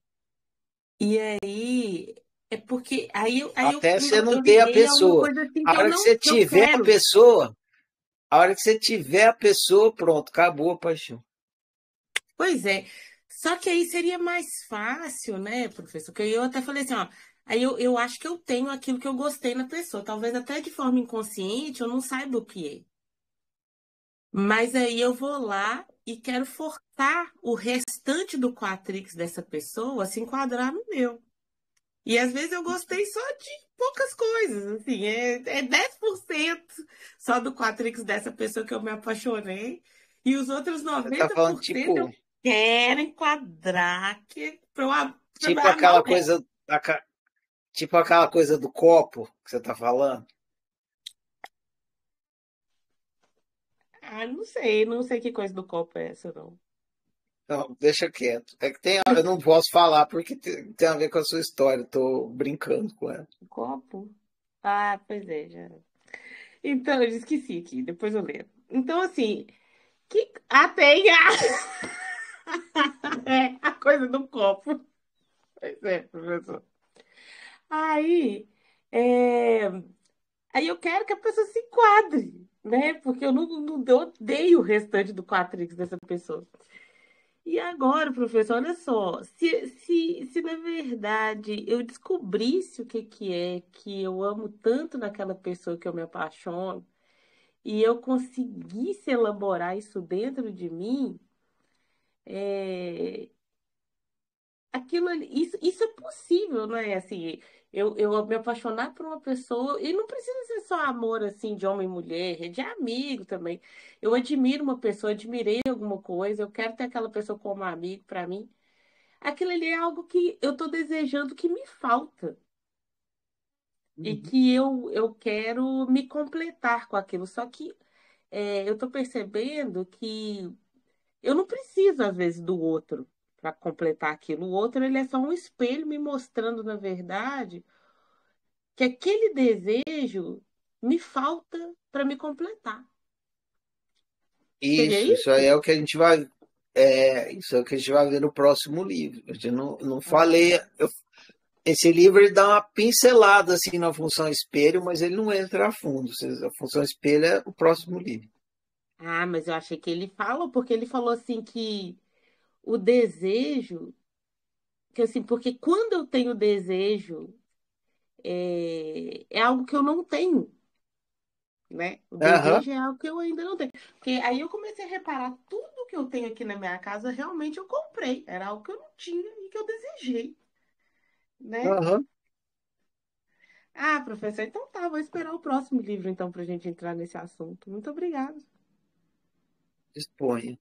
E aí, é porque Até você não eu ter a liguei a uma pessoa. coisa assim A hora que você que eu tiver a quero. pessoa, pronto, acabou a paixão. Pois é. Só que aí seria mais fácil, né, professor? Que eu até falei assim, ó. Aí eu acho que eu tenho aquilo que eu gostei na pessoa. Talvez até de forma inconsciente eu não saiba o que é. Mas aí eu vou lá e quero forçar o restante do quatrix dessa pessoa a se enquadrar no meu. E às vezes eu gostei só de poucas coisas, assim, é 10% só do quatrix dessa pessoa que eu me apaixonei. E os outros Você tá falando 90% eu quero enquadrar pra eu tipo amar aquela o resto. coisa, tipo aquela coisa do copo que você tá falando. Ah, não sei que coisa do copo é essa, não. Não, deixa quieto. É que eu não posso falar porque tem a ver com a sua história. Tô brincando com ela. Copo? Ah, pois é, já. Então, eu esqueci aqui, depois eu lembro. Então, assim, tem a coisa do copo. Pois é, professor. Aí, é, aí eu quero que a pessoa se enquadre, né? Porque eu odeio o restante do Quatrix dessa pessoa. E agora, professor, olha só, se na verdade eu descobrisse o que que é que eu amo tanto naquela pessoa que eu me apaixono, e eu conseguisse elaborar isso dentro de mim, é, isso é possível, né? Assim, eu me apaixonar por uma pessoa, e não precisa ser só amor assim de homem e mulher, é de amigo também. Eu admiro uma pessoa, admirei alguma coisa, eu quero ter aquela pessoa como amigo para mim. Aquilo ali é algo que eu estou desejando que me falta. E Uhum. que eu quero me completar com aquilo. Só que eu estou percebendo que eu não preciso, às vezes, do outro para completar aquilo. O outro, ele é só um espelho me mostrando, na verdade, que aquele desejo me falta para me completar. Seria Isso aí isso? é o que a gente vai. Isso é o que a gente vai ver no próximo livro. Eu já não falei. Ah, Esse livro ele dá uma pincelada assim na função espelho, mas ele não entra a fundo. A função espelho é o próximo livro. mas eu achei que ele falou, porque ele falou assim que o desejo, que assim, porque quando eu tenho desejo, é algo que eu não tenho, né? O Aham, desejo é algo que eu ainda não tenho. Porque aí eu comecei a reparar tudo que eu tenho aqui na minha casa, realmente eu comprei. Era algo que eu não tinha e que eu desejei, né? aham. Ah, professor, então tá, vou esperar o próximo livro então para a gente entrar nesse assunto. Muito obrigada. Disponha.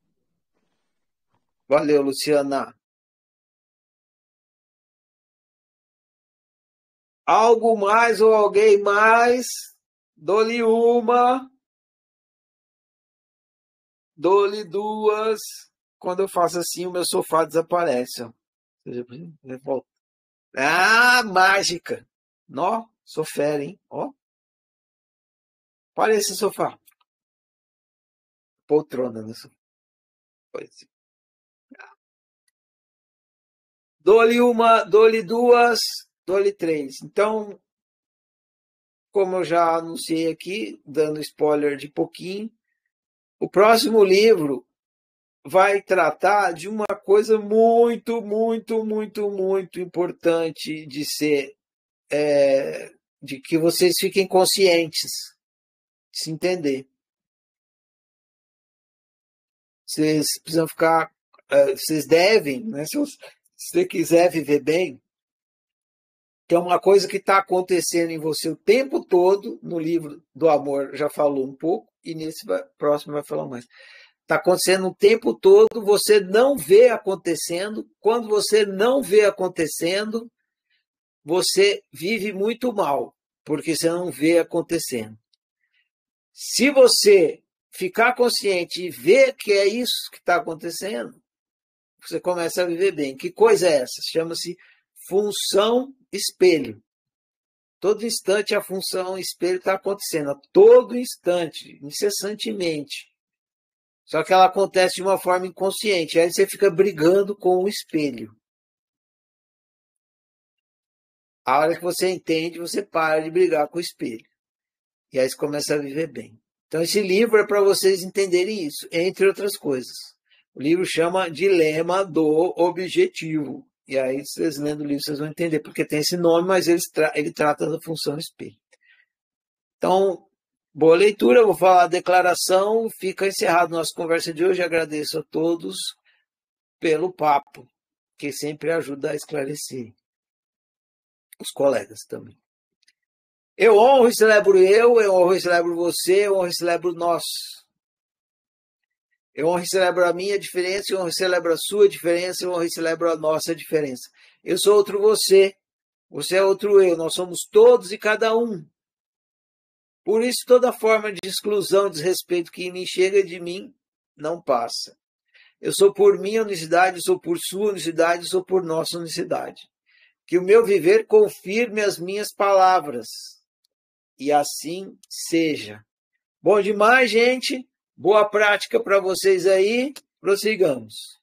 Valeu, Luciana. Algo mais ou alguém mais? Dou-lhe uma, dou-lhe duas. Quando eu faço assim, o meu sofá desaparece. Ó. Ah, mágica! Nó, sou fera, hein? Ó, olha esse sofá. Poltrona no sofá. Dou-lhe uma, dou-lhe duas, dou-lhe três. Então, como eu já anunciei aqui, dando spoiler de pouquinho, O próximo livro vai tratar de uma coisa muito, muito, muito, muito importante de ser, de que vocês fiquem conscientes, de se entender. Vocês precisam ficar, vocês devem, né? Se você quiser viver bem, tem uma coisa que está acontecendo em você o tempo todo, no livro do amor já falou um pouco, e nesse próximo vai falar mais. Está acontecendo o tempo todo, você não vê acontecendo. Quando você não vê acontecendo, você vive muito mal, porque você não vê acontecendo. Se você ficar consciente e ver que é isso que está acontecendo, você começa a viver bem. Que coisa é essa? Chama-se função espelho. Todo instante a função espelho está acontecendo, a todo instante, incessantemente. Só que ela acontece de uma forma inconsciente. Aí você fica brigando com o espelho. A hora que você entende, você para de brigar com o espelho. E aí você começa a viver bem. Então esse livro é para vocês entenderem isso, entre outras coisas. O livro chama Dilema do Objetivo. E aí vocês lendo o livro, vocês vão entender porque tem esse nome, mas ele trata da função espelho. Então, boa leitura, vou falar a declaração, fica encerrado nossa conversa de hoje. Agradeço a todos pelo papo, que sempre ajuda a esclarecer os colegas também. Eu honro e celebro eu honro e celebro você, eu honro e celebro nós. Eu honro e celebro a minha diferença, eu honro e celebro a sua diferença, eu honro e celebro a nossa diferença. Eu sou outro você, você é outro eu, nós somos todos e cada um. Por isso, toda forma de exclusão, desrespeito que me chega de mim, não passa. Eu sou por minha unicidade, eu sou por sua unicidade, eu sou por nossa unicidade. Que o meu viver confirme as minhas palavras. E assim seja. Bom demais, gente. Boa prática para vocês aí. Prossigamos.